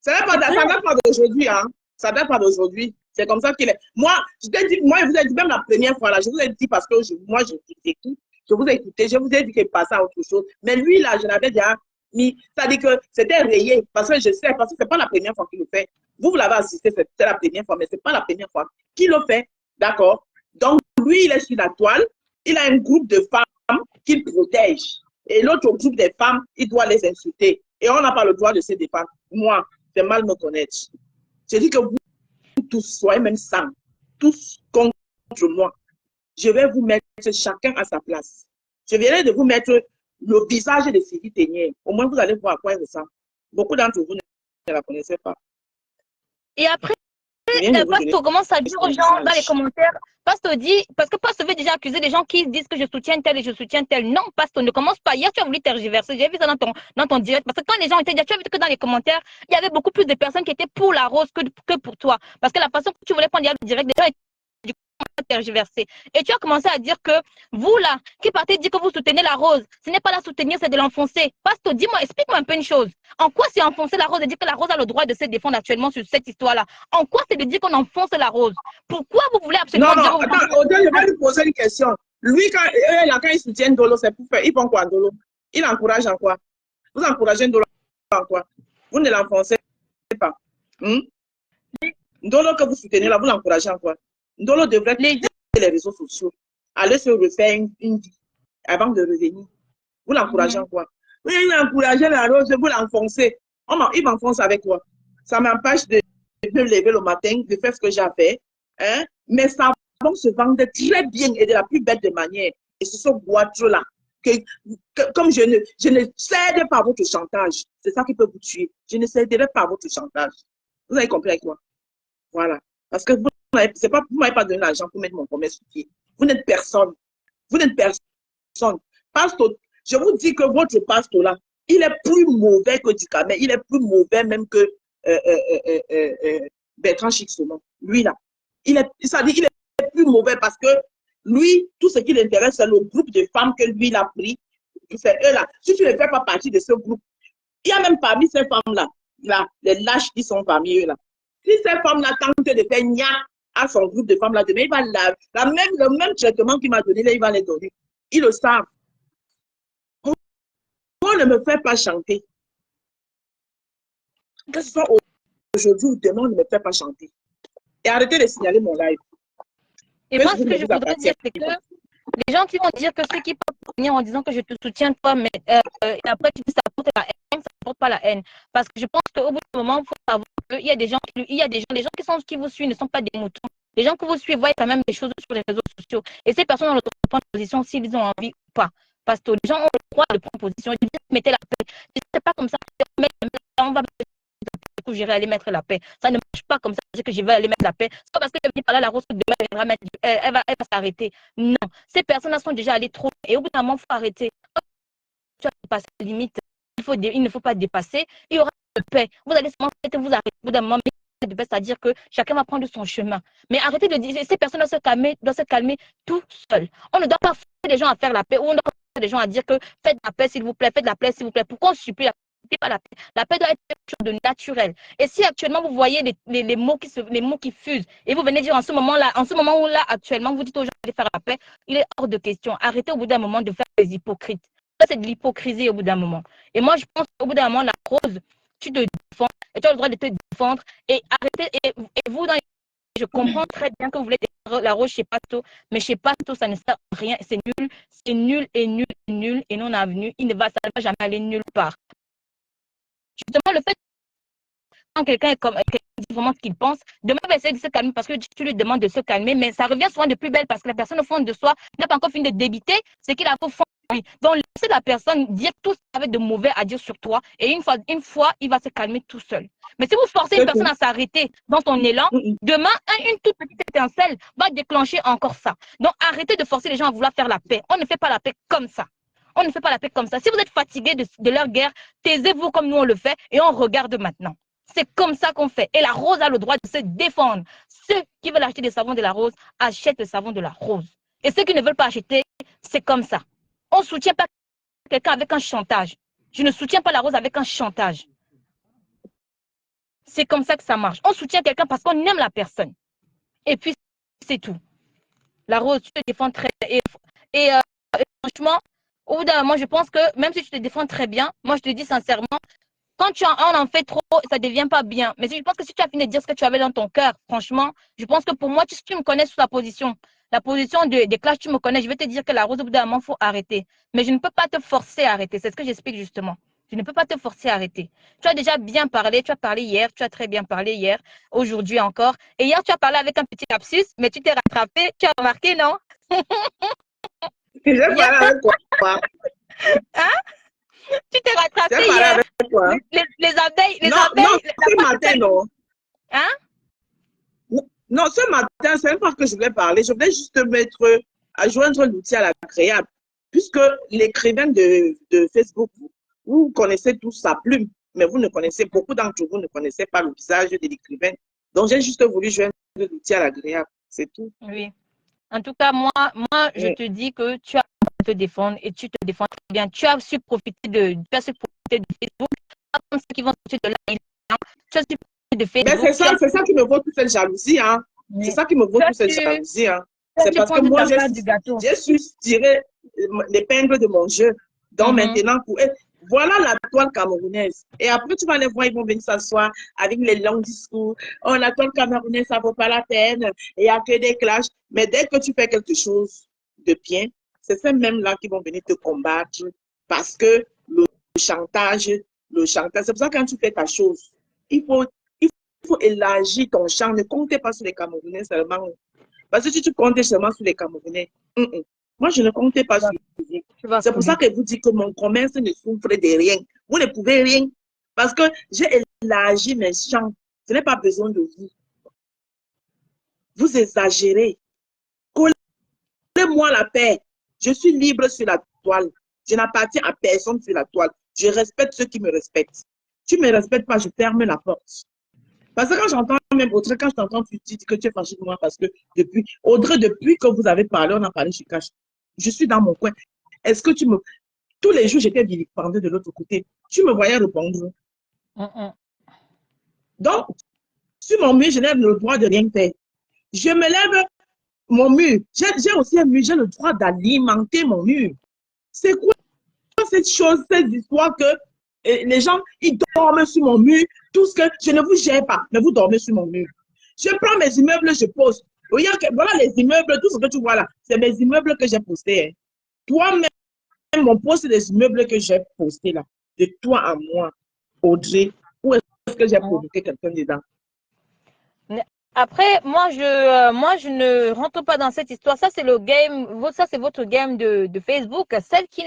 Ça ne date pas d'aujourd'hui, hein. Ça date pas d'aujourd'hui. C'est comme ça qu'il est. Moi, je vous ai dit même la première fois là, je vous ai dit parce que moi, je vous écoute. Je vous ai écouté, je vous ai dit qu'il passait à autre chose. Mais lui, là, je l'avais déjà mis. Ça dit que c'était rayé parce que je sais, parce que ce n'est pas la première fois qu'il le fait. Vous l'avez assisté, c'est la première fois, mais ce n'est pas la première fois qu'il le fait. D'accord? Donc, lui, il est sur la toile. Il a un groupe de femmes qu'il protège. Et l'autre groupe des femmes, il doit les insulter. Et on n'a pas le droit de se défendre. Moi, c'est mal me connaître. Je dis que vous tous, soyez même 100, tous contre moi. je vais vous mettre chacun à sa place. Je viendrai de vous mettre le visage de Sylvie Ténière. Au moins, vous allez voir à quoi elle ressemble. Beaucoup d'entre vous ne la connaissaient pas. Et après, Pastor commence à dire aux gens dans les commentaires, Pastor dit, parce que Pastor veut déjà accuser des gens qui disent que je soutiens tel et je soutiens tel. Non, Pastor, ne commence pas. Hier, tu as voulu tergiverser. J'ai vu ça dans ton direct. Parce que quand les gens étaient déjà, tu as vu que dans les commentaires, il y avait beaucoup plus de personnes qui étaient pour la rose que pour toi. Parce que la façon que tu voulais prendre le direct, les gens étaient tergiversé. Et tu as commencé à dire que vous là, qui partez dire que vous soutenez la rose, ce n'est pas la soutenir, c'est de l'enfoncer. Pastor, dis-moi, explique-moi un peu une chose. En quoi c'est enfoncer la rose et dire que la rose a le droit de se défendre actuellement sur cette histoire-là? En quoi c'est de dire qu'on enfonce la rose? Pourquoi vous voulez absolument dire... Non, attends, Odile, je vais lui poser une question. Lui, quand il soutient Ndolo, c'est pour faire... Il fait quoi, Ndolo? Il encourage en quoi? Vous encouragez Ndolo en quoi? Vous ne l'enfoncez pas. Ndolo que vous soutenez là, vous l'encouragez en quoi? Ndolo devrait quitter les réseaux sociaux, aller se refaire une vie avant de revenir. Vous l'encouragez en quoi? Oui, il encouragez la rose, vous l'enfoncez. Il m'enfonce avec quoi? Ça m'empêche de me lever le matin, de faire ce que j'ai à faire. Hein? Mais ça va se vendre très bien et de la plus belle des manières. Et ce sont boîtes-là. Comme je ne cède pas à votre chantage. C'est ça qui peut vous tuer. Je ne céderai pas à votre chantage. Vous avez compris avec moi? Voilà. Parce que vous ne m'avez pas donné l'argent pour mettre mon commerce sur pied. Vous n'êtes personne. Vous n'êtes personne. Pasteur, je vous dis que votre pasteur là, il est plus mauvais que Ducamel. Il est plus mauvais même que Bertrand Chixonon. Lui là. Il est plus mauvais parce que lui, tout ce qui l'intéresse, c'est le groupe de femmes que lui il a pris. C'est eux là. Si tu ne fais pas partie de ce groupe, il y a même parmi ces femmes là, les lâches qui sont parmi eux là. Si ces femmes-là tentent de faire nia à son groupe de femmes-là, demain, il va le même traitement qu'il m'a donné, là, il va les donner. Ils le savent. Moi, ne me fais pas chanter. Que ce soit aujourd'hui ou demain, ne me fais pas chanter. Et arrêtez de signaler mon live. Et moi, ce que je voudrais dire, c'est que les gens qui vont dire que ceux qui peuvent venir en disant que je te soutiens toi, mais et après tu dis ça porte la haine, ça ne porte pas la haine. Parce que je pense qu'au bout d'un moment, il faut savoir qu'il y a des gens, les gens qui vous suivent ne sont pas des moutons. Les gens que vous suivez voient quand même des choses sur les réseaux sociaux. Et ces personnes ont le droit de prendre position s'ils ont envie ou pas. Parce que les gens ont le droit de prendre position. Ils disent, mettez la paix. C'est pas comme ça. On va j'irai aller mettre la paix. Ça ne marche pas comme ça que je vais aller mettre la paix. C'est pas parce que je vais parler à la rose que demain elle viendra mettre, elle va s'arrêter. Non. Ces personnes-là sont déjà allées trop. Et au bout d'un moment, il faut arrêter. Tu as dépassé la limite. Il ne faut pas dépasser. Il y aura de paix. Vous allez seulement vous arrêter au bout d'un moment. C'est-à-dire que chacun va prendre son chemin. Mais arrêtez de dire, ces personnes doivent se calmer tout seules. On ne doit pas forcer les gens à faire la paix. Ou on doit pas forcer les gens à dire que faites la paix s'il vous plaît, faites la paix s'il vous plaît. Pourquoi on supplie la paix? Pas la paix. La paix doit être quelque chose de naturel. Et si actuellement vous voyez les mots qui fusent et vous venez dire en ce moment où là actuellement vous dites aux gens de faire la paix, il est hors de question. Arrêtez au bout d'un moment de faire des hypocrites. Ça c'est de l'hypocrisie au bout d'un moment. Et moi je pense qu'au bout d'un moment la rose, tu te défends et tu as le droit de te défendre et arrêtez et vous dans je comprends très bien que vous voulez la rose chez Pato, mais chez Pato, ça ne sert à rien. C'est nul et non avenu. Ça ne va jamais aller nulle part. Justement, le fait quand quelqu'un est comme dit vraiment ce qu'il pense, demain il va essayer de se calmer parce que tu lui demandes de se calmer, mais ça revient souvent de plus belle parce que la personne au fond de soi n'a pas encore fini de débiter ce qu'il a au fond de lui. Donc laissez la personne dire tout ce qu'il avait de mauvais à dire sur toi et une fois il va se calmer tout seul. Mais si vous forcez une personne à s'arrêter dans son élan, demain une toute petite étincelle va déclencher encore ça. Donc arrêtez de forcer les gens à vouloir faire la paix. On ne fait pas la paix comme ça. On ne fait pas la paix comme ça. Si vous êtes fatigué de leur guerre, taisez-vous comme nous on le fait et on regarde maintenant. C'est comme ça qu'on fait. Et la rose a le droit de se défendre. Ceux qui veulent acheter des savons de la rose achètent le savon de la rose. Et ceux qui ne veulent pas acheter, c'est comme ça. On ne soutient pas quelqu'un avec un chantage. Je ne soutiens pas la rose avec un chantage. C'est comme ça que ça marche. On soutient quelqu'un parce qu'on aime la personne. Et puis, c'est tout. La rose, tu te défends très bien. Et franchement, au bout d'un moment, je pense que même si tu te défends très bien, moi, je te dis sincèrement, quand on en fait trop, ça ne devient pas bien. Mais je pense que si tu as fini de dire ce que tu avais dans ton cœur, franchement, je pense que pour moi, tu me connais sous la position des clashs, tu me connais, je vais te dire que la rose, au bout d'un moment, il faut arrêter. Mais je ne peux pas te forcer à arrêter. C'est ce que j'explique justement. Je ne peux pas te forcer à arrêter. Tu as déjà bien parlé, tu as parlé hier, tu as très bien parlé hier, aujourd'hui encore. Et hier, tu as parlé avec un petit lapsus, mais tu t'es rattrapé, tu as remarqué, non? J'ai parlé avec quoi? Hein? Tu t'es rattrapé J'ai parlé hier. avec quoi? Les abeilles, Non, ce matin, non. Hein? Non, ce matin, c'est même pas que je voulais parler. Je voulais juste mettre, à joindre l'outil à l'agréable. Puisque l'écrivain de Facebook, vous connaissez tous sa plume, mais vous ne connaissez, beaucoup d'entre vous ne connaissez pas le visage de l'écrivain. Donc, j'ai juste voulu joindre l'outil à l'agréable. C'est tout. Oui. En tout cas, moi, je te dis que tu as à te défendre et tu te défends très bien. Tu as su profiter de Facebook, pas comme ceux qui vont sortir de là. Tu as su profiter de Facebook. Mais c'est ça qui me vaut toute cette jalousie, hein. Oui. C'est ça qui me vaut toute cette jalousie, hein. C'est parce que moi, j'ai su tirer l'épingle de mon jeu. Donc maintenant, voilà la toile camerounaise. Et après, tu vas les voir, ils vont venir s'asseoir avec les longs discours. Oh, la toile camerounaise, ça ne vaut pas la peine. Il n'y a que des clashs. Mais dès que tu fais quelque chose de bien, c'est ces mêmes-là qui vont venir te combattre parce que le chantage, c'est pour ça que quand tu fais ta chose, il faut élargir ton champ. Ne comptez pas sur les Camerounais seulement. Parce que si tu comptais seulement sur les Camerounais, moi, je ne comptais pas sur vous. C'est pour ça que vous dites que mon commerce ne souffre de rien. Vous ne pouvez rien. Parce que j'ai élargi mes champs. Je n'ai pas besoin de vous. Vous exagérez. Collez-moi la paix. Je suis libre sur la toile. Je n'appartiens à personne sur la toile. Je respecte ceux qui me respectent. Tu ne me respectes pas, je ferme la porte. Parce que quand j'entends même Audrey, quand je t'entends, tu dis que tu es fâché de moi parce que Audrey, depuis que vous avez parlé, on a parlé chez Cash. Je suis dans mon coin. Est-ce que tous les jours, j'étais vilipendée de l'autre côté. Tu me voyais répondre. Donc, sur mon mur, je n'ai le droit de rien faire. Je me lève, mon mur. J'ai aussi un mur, j'ai le droit d'alimenter mon mur. C'est quoi cette chose, cette histoire que les gens, ils dorment sur mon mur, tout ce que je ne vous gère pas, mais vous dormez sur mon mur. Je prends mes immeubles, je pose. Regarde, voilà les immeubles, tout ce que tu vois là, c'est mes immeubles que j'ai postés. Hein. Toi-même, mon poste des immeubles que j'ai postés là, de toi à moi, Audrey, où est-ce que j'ai provoqué quelqu'un dedans? Après, moi, je ne rentre pas dans cette histoire. Ça, c'est le game. Ça, c'est votre game de Facebook. Celle qui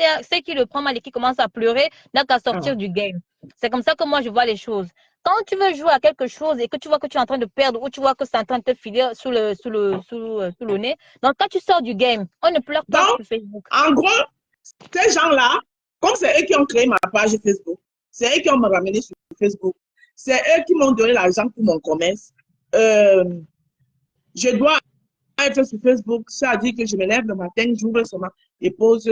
le prend mal et qui commence à pleurer n'a qu'à sortir du game. C'est comme ça que moi, je vois les choses. Quand tu veux jouer à quelque chose et que tu vois que tu es en train de perdre ou tu vois que c'est en train de te filer sous le nez, donc quand tu sors du game, on ne pleure pas sur Facebook. En gros, ces gens-là, comme c'est eux qui ont créé ma page Facebook, c'est eux qui ont me ramené sur Facebook, c'est eux qui m'ont donné l'argent pour mon commerce. Je dois être sur Facebook, ça dit que je me lève le matin, j'ouvre seulement et pose,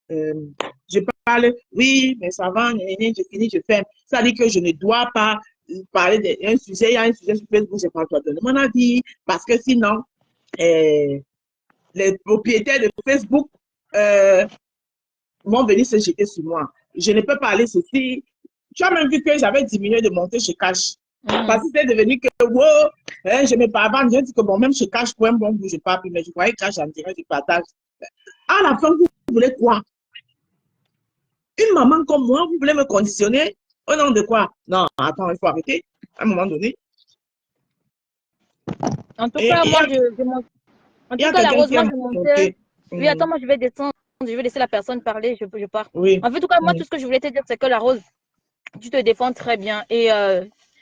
je parle, oui, mais ça va, je finis, je ferme. Ça dit que je ne dois pas parler d'un sujet, il y a un sujet sur Facebook, je n'ai pas le droit de donner mon avis, parce que sinon, les propriétaires de Facebook vont venir se jeter sur moi. Je ne peux pas aller ceci. Tu as même vu que j'avais diminué de monter chez Cash. Parce que c'est devenu que, wow, je me parle, je dis que bon, même chez Cash, pour un bon bout, je ne parle plus, mais je croyais Cash en direct, je partage. À la fin, vous voulez quoi? Une maman comme moi, vous voulez me conditionner? Au nom de quoi? Non, attends, il faut arrêter, à un moment donné. En tout cas, moi, en tout cas, la Rose, moi, je montais. Oui, attends, moi, je vais descendre, je vais laisser la personne parler, je pars. Oui. En tout cas, moi, tout ce que je voulais te dire, c'est que la Rose, tu te défends très bien. Et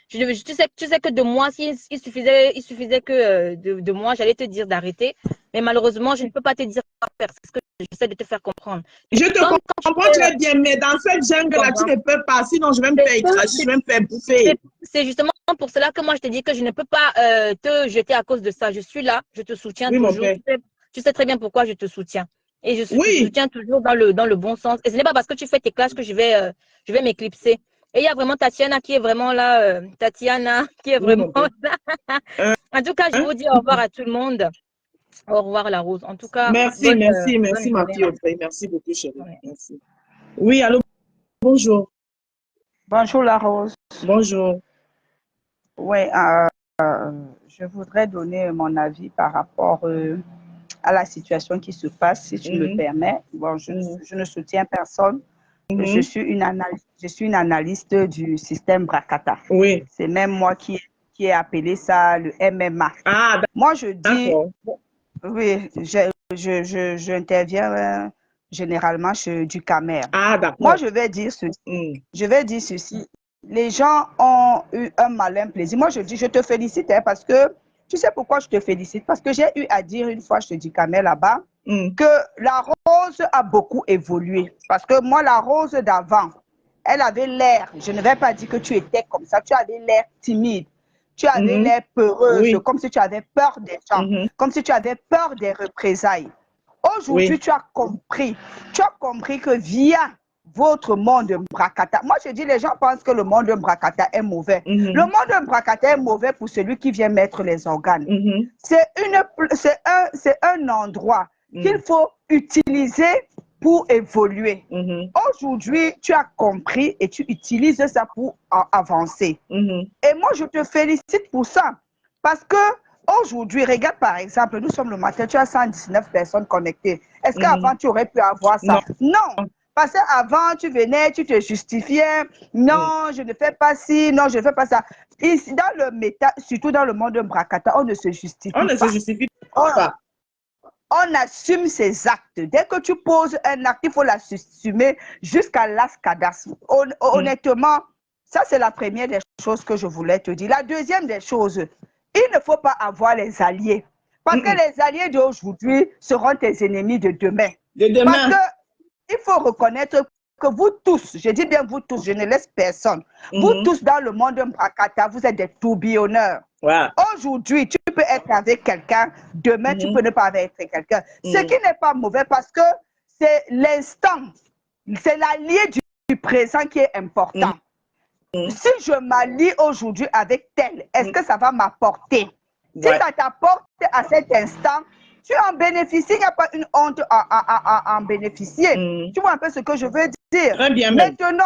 tu sais que de moi, il suffisait que de moi, j'allais te dire d'arrêter. Mais malheureusement, je ne peux pas te dire quoi faire. C'est ce que j'essaie de te faire comprendre. Je te comprends très bien, mais dans cette jungle-là, tu ne peux pas. Sinon, je vais me faire écraser, je vais me faire bouffer. C'est justement pour cela que moi, je te dis que je ne peux pas te jeter à cause de ça. Je suis là, je te soutiens toujours. Tu sais très bien pourquoi je te soutiens. Et je te soutiens toujours dans le bon sens. Et ce n'est pas parce que tu fais tes classes que je vais m'éclipser. Et il y a vraiment Tatiana qui est vraiment là. Tatiana qui est vraiment là. En tout cas, je vous dis au revoir à tout le monde. Au revoir, la Rose. En tout cas, merci ma fille Audrey. Merci beaucoup, chérie. Ouais. Merci. Oui, allô, bonjour. Bonjour, la Rose. Bonjour. Oui, je voudrais donner mon avis par rapport à la situation qui se passe, si tu me permets. Bon, je ne soutiens personne. Je suis une analyste du système Brakata. Oui. C'est même moi qui ai appelé ça le MMA. Ah, moi, je dis, oui, j'interviens généralement chez du Camer. Ah, d'accord. Moi, je vais dire ceci. Les gens ont eu un malin plaisir. Moi, je dis, je te félicite parce que, tu sais pourquoi je te félicite? Parce que j'ai eu à dire une fois chez du Camer là-bas que la rose a beaucoup évolué. Parce que moi, la rose d'avant, elle avait l'air, je ne vais pas dire que tu étais comme ça, tu avais l'air timide. Tu avais l'air peureuse, comme si tu avais peur des gens, comme si tu avais peur des représailles. Aujourd'hui, tu as compris que via votre monde Mbrakata, moi je dis les gens pensent que le monde Mbrakata est mauvais. Le monde Mbrakata est mauvais pour celui qui vient mettre les organes. C'est un endroit qu'il faut utiliser pour évoluer. Aujourd'hui, tu as compris et tu utilises ça pour avancer. Et moi, je te félicite pour ça. Parce que aujourd'hui, regarde par exemple, nous sommes le matin, tu as 119 personnes connectées. Est-ce qu'avant, tu aurais pu avoir ça? Non. Parce qu'avant, tu venais, tu te justifiais. Non, je ne fais pas ci, non, je ne fais pas ça. Ici, dans le méta, surtout dans le monde de Mbrakata, on ne se justifie pas. On ne se justifie pas. On assume ses actes. Dès que tu poses un acte, il faut l'assumer jusqu'à l'ascadas. Honnêtement, ça c'est la première des choses que je voulais te dire. La deuxième des choses, il ne faut pas avoir les alliés. Parce que les alliés d'aujourd'hui seront tes ennemis de demain. Parce qu'il faut reconnaître que vous tous, je dis bien vous tous, je ne laisse personne. Vous tous dans le monde de Mbrakata, vous êtes des tourbillonneurs. Aujourd'hui, tu peux être avec quelqu'un, demain, tu peux ne pas être avec quelqu'un. Ce qui n'est pas mauvais parce que c'est l'instant, c'est l'allié du présent qui est important. Si je m'allie aujourd'hui avec tel, est-ce que ça va m'apporter? Si ça t'apporte à cet instant, tu en bénéficies, il n'y a pas une honte à en bénéficier. Tu vois un peu ce que je veux dire? Très bien. Maintenant,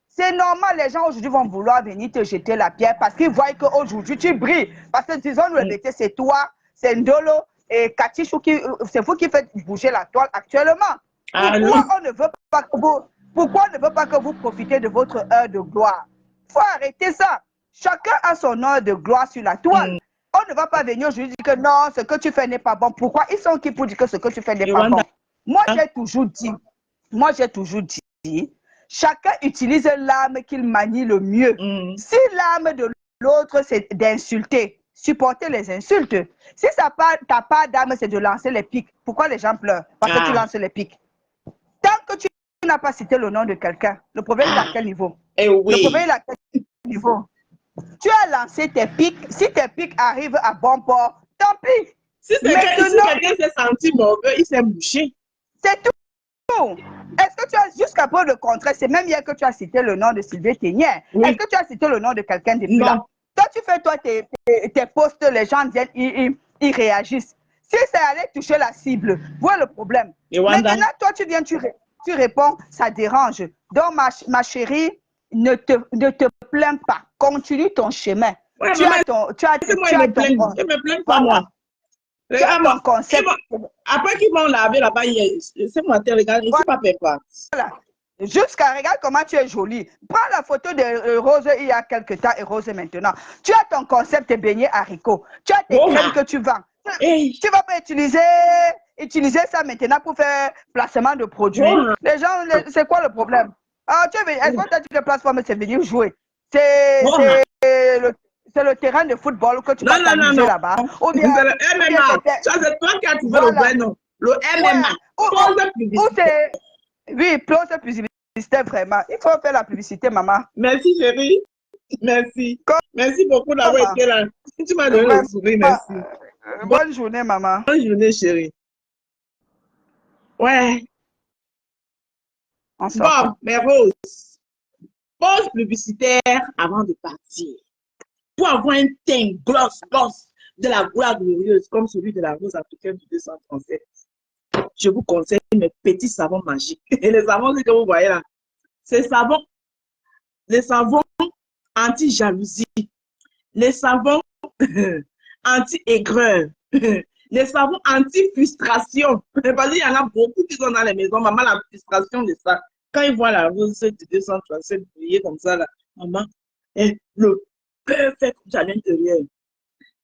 c'est normal, les gens aujourd'hui vont vouloir venir te jeter la pierre parce qu'ils voient qu'aujourd'hui tu brilles. Parce que disons, le métier, c'est toi, c'est Ndolo et Katichou, c'est vous qui faites bouger la toile actuellement. Pourquoi on ne veut pas que vous profitez de votre heure de gloire? Il faut arrêter ça. Chacun a son heure de gloire sur la toile. On ne va pas venir aujourd'hui dire que non, ce que tu fais n'est pas bon. Pourquoi? Ils sont qui pour dire que ce que tu fais n'est pas bon? Moi, j'ai toujours dit, chacun utilise l'âme qu'il manie le mieux. Si l'âme de l'autre, c'est d'insulter, supporter les insultes. Si ta part d'âme, c'est de lancer les pics, pourquoi les gens pleurent? Parce que tu lances les pics. Tant que tu n'as pas cité le nom de quelqu'un, le problème est à quel niveau? Le problème est à quel niveau? Tu as lancé tes pics. Si tes pics arrivent à bon port, tant pis. Si quelqu'un s'est senti mauvais, il s'est bouché. C'est tout. Est-ce que tu as, jusqu'à preuve le contraire, c'est même hier que tu as cité le nom de Sylvie Ténière. Est-ce que tu as cité le nom de quelqu'un depuis là? Toi, tu fais tes posts, les gens viennent, ils réagissent. Si ça allait toucher la cible, voilà le problème. Maintenant, toi, tu viens, tu réponds, ça dérange. Donc, ma chérie, ne te plains pas. Continue ton chemin. Ouais, je me plains pas, moi. Regarde, ton concept. Après qu'ils m'ont lavé là-bas, c'est moi, regarde, je ne suis pas pépère. Voilà. Jusqu'à, regarde comment tu es jolie. Prends la photo de Rose il y a quelques temps et Rose maintenant. Tu as ton concept beignets haricots. Tu as tes crèmes que tu vends. Tu ne vas pas utiliser ça maintenant pour faire placement de produits. Les gens, c'est quoi le problème? Est-ce que tu te plateformes, c'est venir jouer? C'est le terrain de football que tu vas t'amuser là-bas. C'est le MMA. C'est toi qui as trouvé le vrai nom. Le MMA. Pose publicité. Oui, pose publicité vraiment. Il faut faire la publicité, maman. Merci, chérie. Merci. Merci beaucoup d'avoir été là. Tu m'as donné le sourire, merci. Bonne journée, maman. Bonne journée, chérie. Ouais. Bon, mais Rose, pause publicitaire avant de partir. Pour avoir un teint gloss de la gloire glorieuse comme celui de la rose africaine du 237, je vous conseille mes petits savons magiques. Et les savons que vous voyez là, c'est les savons anti-jalousie, les savons anti-aigreur, les savons anti-frustration. Parce qu'il y en a beaucoup qui sont dans les maisons. Maman, la frustration de ça. Quand ils voient la rose du 237 briller comme ça, là, maman, le cœur fait comme ça à l'intérieur.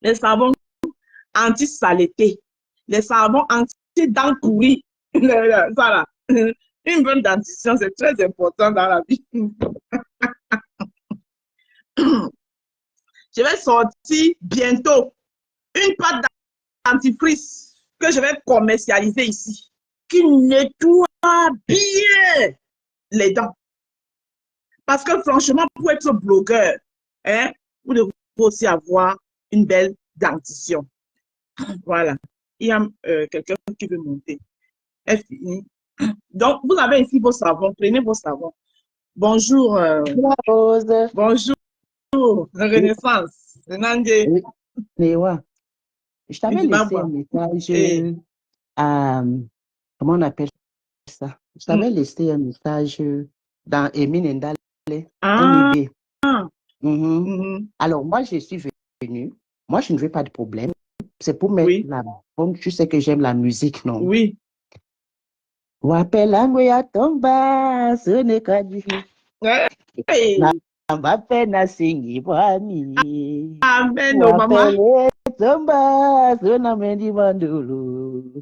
Les savons anti-saleté, les savons dents pourries. Ça là. Une bonne dentition, c'est très important dans la vie. Je vais sortir bientôt une pâte dentifrice que je vais commercialiser ici, qui nettoie bien les dents. Parce que franchement, pour être blogueur, hein, vous devez aussi avoir une belle dentition. Voilà. Il y a quelqu'un qui veut monter. Est fini. Donc, vous avez ici vos savons. Prenez vos savons. Bonjour. Rose. Bonjour. Renaissance. Renandé. Oui, mais ouais. Je t'avais laissé un message à, comment on appelle ça? Je t'avais laissé un message dans Emin Ndale, NIB. Alors, moi, je suis venue. Moi, je ne veux pas de problème. C'est pour mettre la bombe. Tu sais que j'aime la musique, non? Oui. Wapela ngoya tomba, ce n'est qu'à dire. Mbappé na singi bwami. Amen, Wapele tomba, ce na mendi mandulu.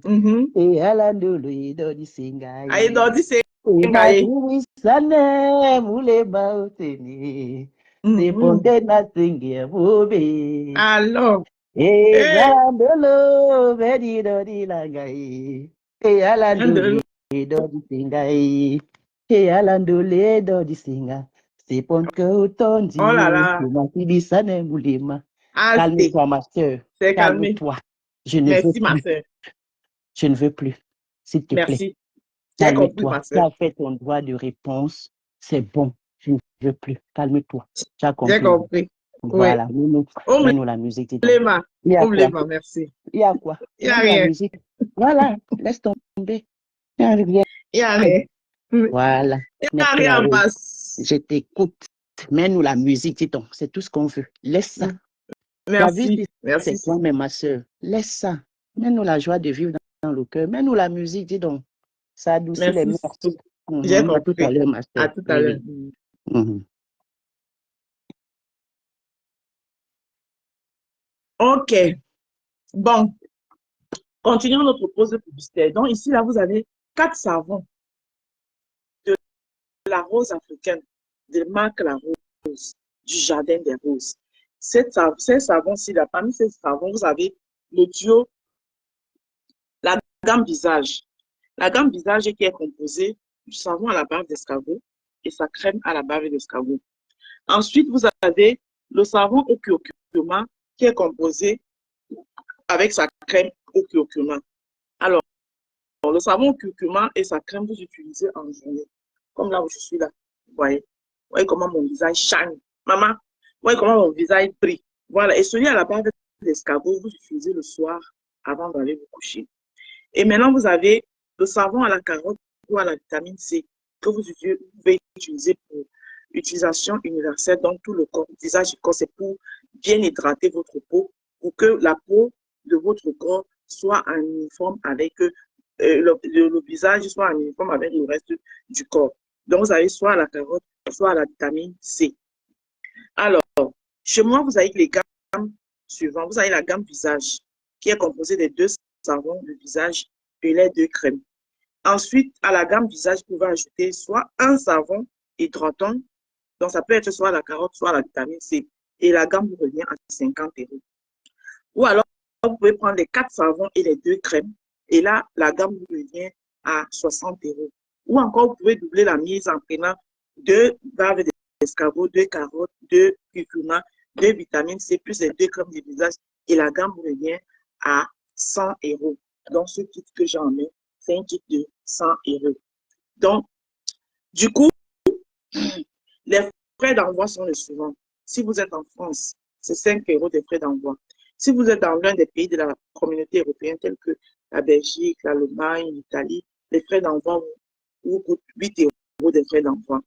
E alandulu ido di singai. Ido di singai. Sane mule bauteni. Se ponte na singi bobe. Alors. E alandulu vedi do di langai. E alandulu ido di singai. E alandulu ido di singai. C'est pour que autant dit. Oh là là. Calme-toi, ma soeur. Calme-toi. Je ne veux plus. Ma soeur. Je ne veux plus. S'il te plaît. Calme-toi. Tu as fait ton droit de réponse. C'est bon. Je ne veux plus. Calme-toi. Tu as compris. J'ai compris. Voilà. Oui. Mets-nous la musique. Merci. Il y a quoi? Il n'y a rien. La musique. Voilà. Laisse tomber. Il n'y a rien. Il n'y a rien. Voilà. Il n'y a rien en passe. Je t'écoute. Mets-nous la musique, dis donc. C'est tout ce qu'on veut. Laisse ça. Merci. C'est toi, mais ma soeur. Laisse ça. Mets-nous la joie de vivre dans le cœur. Mets-nous la musique, dis donc. Ça adoucit les mœurs. J'ai compris. À tout à l'heure, ma soeur. À tout à l'heure. OK. Bon. Continuons notre pause publicitaire. Donc, ici, là, vous avez 4 savons de la rose africaine, de marque La Rose, du Jardin des Roses. Ces savons-ci, là, parmi ces savons, vous avez le duo, la gamme visage. La gamme visage qui est composée du savon à la bave d'escargot et sa crème à la bave d'escargot. Ensuite, vous avez le savon au curcuma qui est composé avec sa crème au curcuma. Alors, le savon au curcuma et sa crème, vous utilisez en journée. Comme là où je suis là, vous voyez comment mon visage shine. Maman, vous voyez comment mon visage brille. Voilà, et celui à la base d'escargot, vous utilisez le soir avant d'aller vous coucher. Et maintenant, vous avez le savon à la carotte ou à la vitamine C que vous pouvez utiliser pour utilisation universelle dans tout le corps. Visage et corps, c'est pour bien hydrater votre peau, pour que la peau de votre corps soit en uniforme avec le visage, soit en uniforme avec le reste du corps. Donc, vous avez soit à la carotte, soit à la vitamine C. Alors, chez moi, vous avez les gammes suivantes. Vous avez la gamme visage, qui est composée des 2 savons de visage et les 2 crèmes. Ensuite, à la gamme visage, vous pouvez ajouter soit un savon hydratant, donc ça peut être soit à la carotte, soit à la vitamine C. Et la gamme vous revient à 50 €. Ou alors, vous pouvez prendre les 4 savons et les 2 crèmes. Et là, la gamme vous revient à 60 €. Ou encore, vous pouvez doubler la mise en prenant 2 baves d'escargot, 2 carottes, 2 curcuma, 2 vitamines C, plus les 2 crèmes de visage. Et la gamme vous revient à 100 €. Donc, ce kit que j'en ai, c'est un kit de 100 €. Donc, du coup, les frais d'envoi sont les suivants. Si vous êtes en France, c'est 5 € de frais d'envoi. Si vous êtes dans l'un des pays de la communauté européenne, tels que la Belgique, l'Allemagne, l'Italie, les frais d'envoi vous coûtent 8 € de frais d'envoi.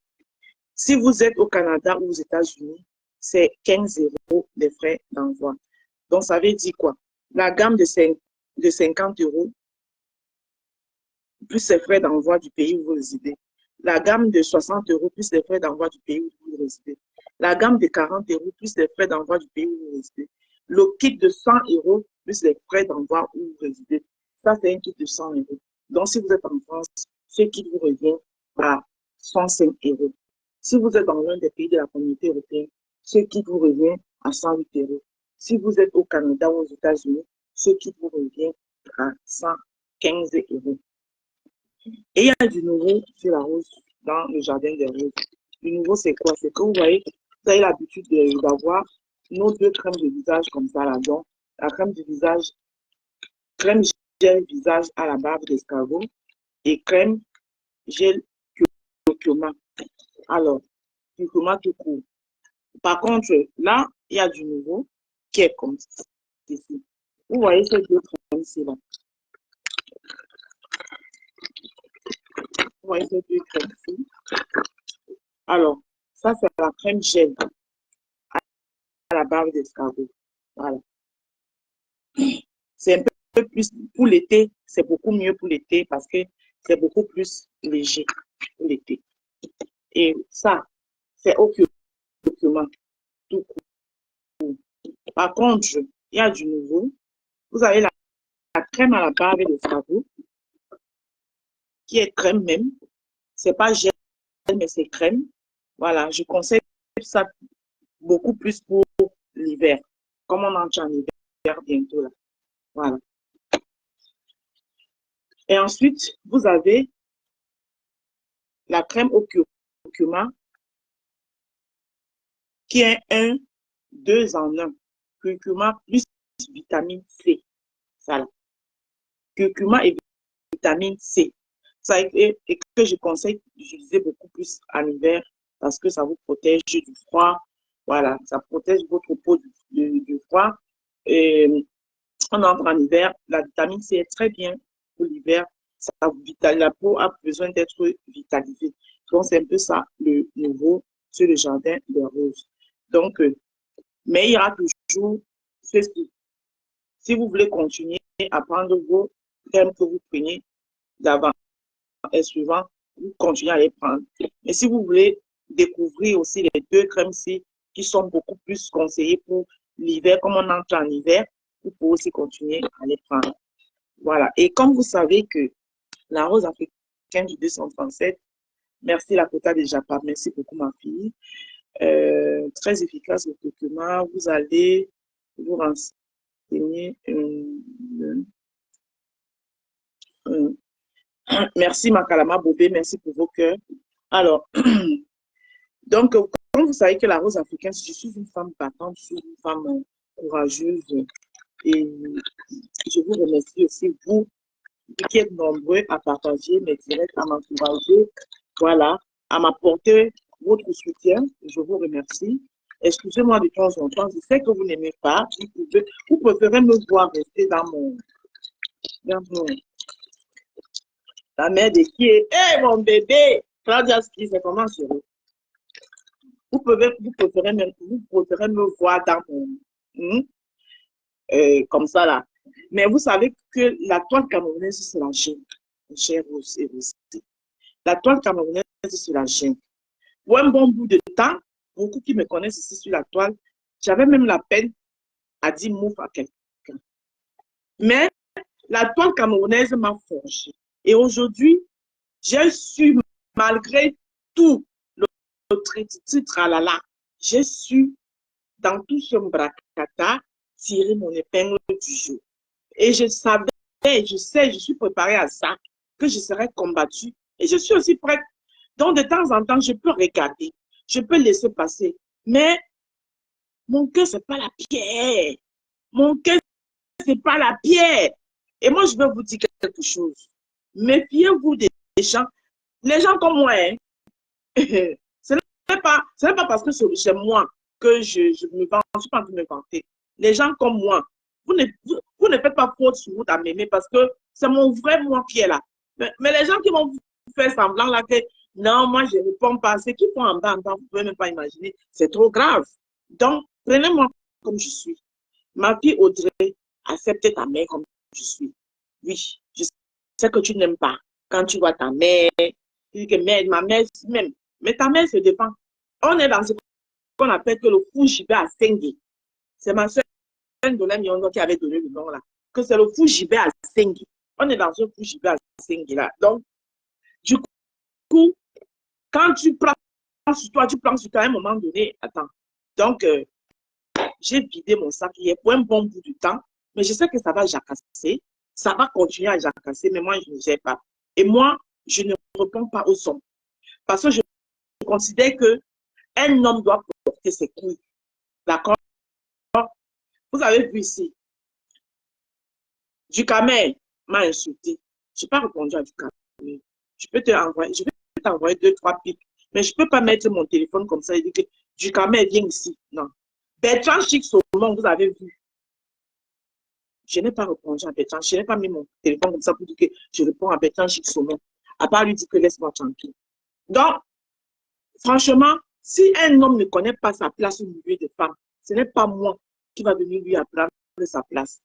Si vous êtes au Canada ou aux États-Unis, c'est 15 € de frais d'envoi. Donc, ça veut dire quoi? La gamme de 50 € plus les frais d'envoi du pays où vous résidez. La gamme de 60 € plus les frais d'envoi du pays où vous résidez. La gamme de 40 € plus les frais d'envoi du pays où vous résidez. Le kit de 100 € plus les frais d'envoi où vous résidez. Ça, c'est un kit de 100 euros. Donc, si vous êtes en France, ce kit vous revient à 105 euros. Si vous êtes dans l'un des pays de la communauté européenne, ce kit vous revient à 108 euros. Si vous êtes au Canada ou aux États-Unis, ce kit vous revient à 115 euros. Et il y a du nouveau sur la rose, dans le jardin des roses. Du nouveau, c'est quoi? C'est que vous voyez, vous avez l'habitude d'avoir nos 2 crèmes de visage comme ça là. Donc, la crème du visage, crème gel visage à la barbe d'escargot et crème gel curcuma. Alors, curcuma tout court. Par contre, là, il y a du nouveau qui est comme ceci. Vous voyez ces 2 crèmes ici là. Vous voyez ces 2 crèmes ici. Alors, ça c'est la crème gel à la barbe d'escargot. Voilà. C'est un peu plus pour l'été, c'est beaucoup mieux pour l'été parce que c'est beaucoup plus léger pour l'été. Et ça, c'est au curcuma, tout court. Par contre, il y a du nouveau. Vous avez la crème à la barbe d'escargot, qui est crème même. C'est pas gel, mais c'est crème. Voilà, je conseille ça beaucoup plus pour l'hiver. Comme on entre en hiver bientôt là. Voilà. Et ensuite, vous avez la crème au curcuma qui est 2 en 1. Curcuma plus vitamine C. Voilà. Curcuma et vitamine C. Ça, et que je conseille d'utiliser beaucoup plus en hiver parce que ça vous protège du froid. Voilà, ça protège votre peau du froid. Et on entre en hiver, la vitamine C est très bien pour l'hiver. La peau a besoin d'être vitalisée. Donc, c'est un peu ça, le nouveau sur le jardin des roses. Donc, mais il y aura toujours ceci. Si vous voulez continuer à prendre vos crèmes que vous prenez d'avant et suivant, vous continuez à les prendre. Mais si vous voulez découvrir aussi les 2 crèmes-ci qui sont beaucoup plus conseillées pour l'hiver, comme on entre en hiver, vous pouvez aussi continuer à les prendre. Voilà. Et comme vous savez que la rose africaine du 237, merci Lakota de Japa, merci beaucoup ma fille. Très efficace le curcuma, vous allez vous renseigner. Merci Makalama Bobé, merci pour vos cœurs. Alors, donc, comme vous savez que la rose africaine, je suis une femme battante, je suis une femme courageuse et je vous remercie aussi, vous qui êtes nombreux à partager mes directs, à m'encourager, voilà, à m'apporter votre soutien. Je vous remercie. Excusez-moi de temps en temps, je sais que vous n'aimez pas, vous préférez me voir rester dans la mère de qui est, hé mon bébé, Claudia Ski, c'est comment chérie? Vous préférez me voir dans mon, comme ça là. Mais vous savez que la toile camerounaise, c'est la gêne. Chère Rose et Rose. La toile camerounaise, c'est la gêne. Pour un bon bout de temps, beaucoup qui me connaissent ici sur la toile, j'avais même la peine à dire mouf à quelqu'un. Mais la toile camerounaise m'a forgé. Et aujourd'hui, j'ai su, malgré tout le tralala, j'ai su, dans tout ce bracata, tirer mon épingle du jeu. Et je savais, je sais, je suis préparée à ça, que je serais combattue. Et je suis aussi prête. Donc, de temps en temps, je peux regarder, je peux laisser passer. Mais mon cœur, ce n'est pas la pierre. Mon cœur, ce n'est pas la pierre. Et moi, je vais vous dire quelque chose. Méfiez-vous des gens. Les gens comme moi, hein, ce n'est pas parce que c'est moi que je me vante, je ne suis pas en train de me vanter. Les gens comme moi, vous ne faites pas faute sur vous à m'aimer parce que c'est mon vrai moi qui est là. Mais les gens qui vont vous faire semblant là que non, moi je ne réponds pas, ceux qui font en bas, vous ne pouvez même pas imaginer, c'est trop grave. Donc, prenez-moi comme je suis. Ma fille Audrey, accepte ta mère comme je suis. Oui, je sais que tu n'aimes pas. Quand tu vois ta mère, tu dis que ma mère même. Mais ta mère se défend. On est dans ce qu'on appelle que le fou gibet à Sengi. C'est ma soeur Dolem Yondo qui avait donné le nom là. Que c'est le fou gibet à Sengi. On est dans un couche à Singila. Donc, du coup, quand tu prends sur toi, tu prends sur toi à un moment donné. Attends. Donc, j'ai vidé mon sac hier pour un bon bout du temps, mais je sais que ça va jacasser. Ça va continuer à jacasser, mais moi, je ne gère pas. Et moi, je ne réponds pas aux hommes. Parce que je considère qu'un homme doit porter ses couilles. D'accord? Vous avez vu ici, Ducamel m'a insulté. Je n'ai pas répondu à Ducamel. Je vais t'envoyer 2-3 pics, mais je ne peux pas mettre mon téléphone comme ça et dire que Ducamel vient ici. Non. Bertrand Chic Saumon, vous avez vu. Je n'ai pas répondu à Bertrand. Je n'ai pas mis mon téléphone comme ça pour dire que je réponds à Bertrand Chic Saumon. À part lui dire que laisse-moi tranquille. Donc, franchement, si un homme ne connaît pas sa place au milieu des femmes, ce n'est pas moi qui va venir lui apprendre sa place.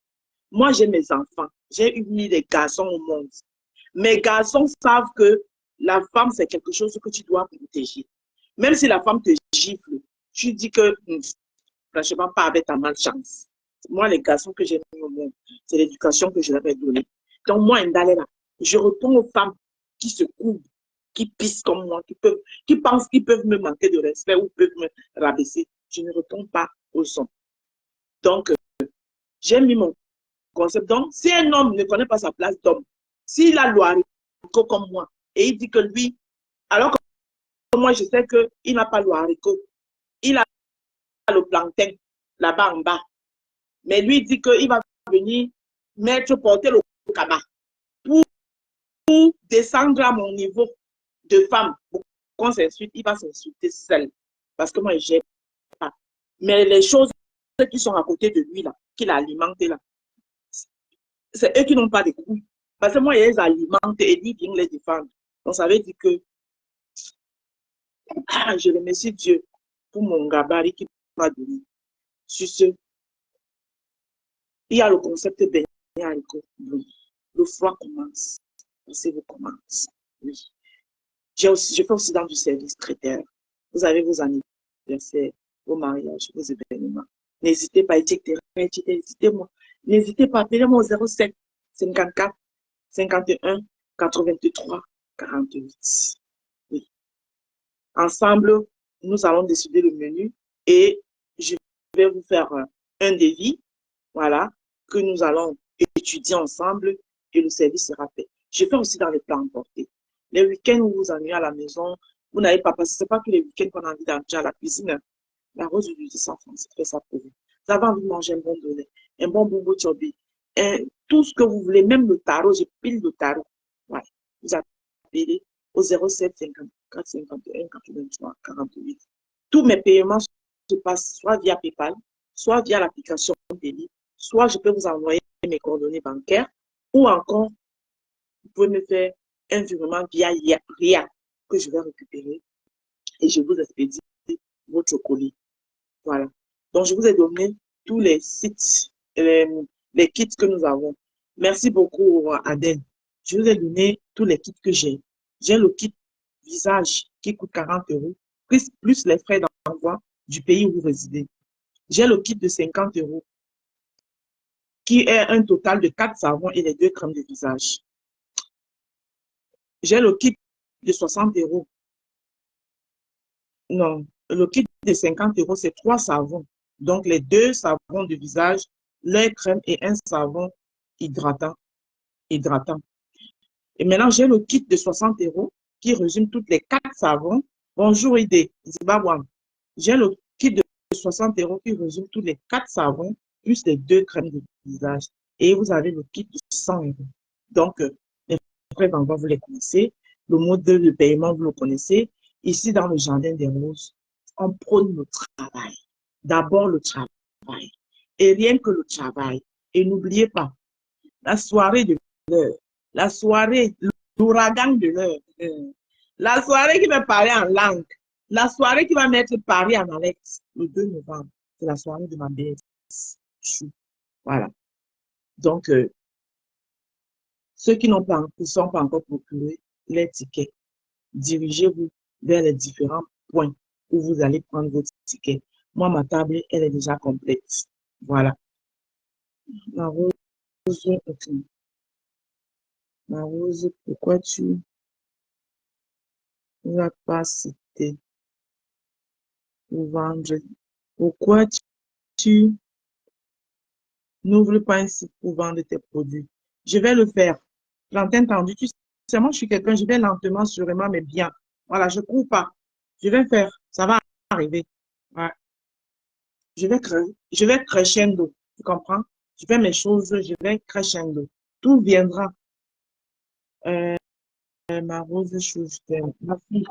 Moi, j'ai mes enfants. J'ai mis des garçons au monde. Mes garçons savent que la femme, c'est quelque chose que tu dois protéger. Même si la femme te gifle, tu dis que, franchement, pas avec ta malchance. Moi, les garçons que j'ai mis au monde, c'est l'éducation que je leur ai donnée. Donc, moi, Ndalela, je réponds aux femmes qui se couvrent, qui pissent comme moi, qui pensent qu'ils peuvent me manquer de respect ou peuvent me rabaisser. Je ne réponds pas aux hommes. Donc, j'ai mis mon concept. Donc, si un homme ne connaît pas sa place d'homme, s'il a le haricot comme moi, et il dit que lui, alors que moi, je sais qu'il n'a pas le haricot, il a le plantain là-bas en bas, mais lui dit qu'il va venir porter le cabas pour descendre à mon niveau de femme. Qu'on s'insulte, il va s'insulter seul, parce que moi, je n'ai pas. Mais les choses qui sont à côté de lui, là, qu'il a alimenté là, c'est eux qui n'ont pas de couilles. Parce que moi, ils les alimente et lui vient les défendre. Donc, ça veut dire que je remercie Dieu pour mon gabarit qui m'a donné. Sur ce, il y a le concept de baigner haricot. Le froid commence. Pensez-vous commence. Oui. Je fais aussi dans du service traiteur. Vous avez vos anniversaires, vos mariages, vos événements. N'hésitez pas, n'hésitez-moi. N'hésitez pas, appelez-moi au 07 54 51 83 48. Oui. Ensemble, nous allons décider le menu et je vais vous faire un devis, voilà, que nous allons étudier ensemble et le service sera fait. Je fais aussi dans les plans emportés. Les week-ends où vous ennuyez à la maison, vous n'avez pas passé, ce n'est pas tous les week-ends qu'on a envie d'entrer à la cuisine. La rose du 100 francs, c'est fait ça pour vous. Vous avez envie de manger un bon donné, un bon bobo chobi, tout ce que vous voulez, même le tarot, j'ai pile le tarot. Ouais. Vous appelez au 07 54 51 83 48. Tous mes paiements se passent soit via PayPal, soit via l'application Deli, soit je peux vous envoyer mes coordonnées bancaires, ou encore, vous pouvez me faire un virement via RIA que je vais récupérer et je vous expédie votre colis. Voilà. Donc, je vous ai donné tous les sites, les kits que nous avons. Merci beaucoup, Adèle. Je vous ai donné tous les kits que j'ai. J'ai le kit visage qui coûte 40 €, plus les frais d'envoi du pays où vous résidez. J'ai le kit de 50 € qui est un total de 4 savons et les 2 crèmes de visage. J'ai le kit de 60 €. Non, le kit de 50 €, c'est 3 savons. Donc, les 2 savons de visage, leur crème et un savon hydratant. Et maintenant, j'ai le kit de 60 € qui résume toutes les 4 savons. Bonjour, Idé, Zimbabwe. J'ai le kit de 60 € qui résume tous les 4 savons, plus les 2 crèmes de visage. Et vous avez le kit de 100 €. Donc, les frais d'envoi, vous les connaissez. Le mode de paiement, vous le connaissez. Ici, dans le Jardin des Roses, on prône le travail. D'abord, le travail. Et rien que le travail. Et n'oubliez pas, la soirée de l'heure, la soirée, l'ouragan de l'heure, la soirée qui va parler en langue, la soirée qui va mettre Paris en Alex, le 2 novembre, c'est la soirée de ma belle. Voilà. Donc, ceux qui ne sont pas encore procurés les tickets, dirigez-vous vers les différents points où vous allez prendre votre ticket. Moi, ma table, elle est déjà complète. Voilà. La rose, Ma Rose, pourquoi tu ne vas pas citer pour vendre? Pourquoi tu n'ouvres pas un site pour vendre tes produits? Je vais le faire. L'antenne tendue, tu sais, moi, je suis quelqu'un, je vais lentement, sûrement, mais bien. Voilà, je ne cours pas. Je vais faire. Ça va arriver. Ouais. Je vais crescendo. Tu comprends? Je fais mes choses, je vais crescendo. Tout viendra. Ma Rose, chose, ma fille.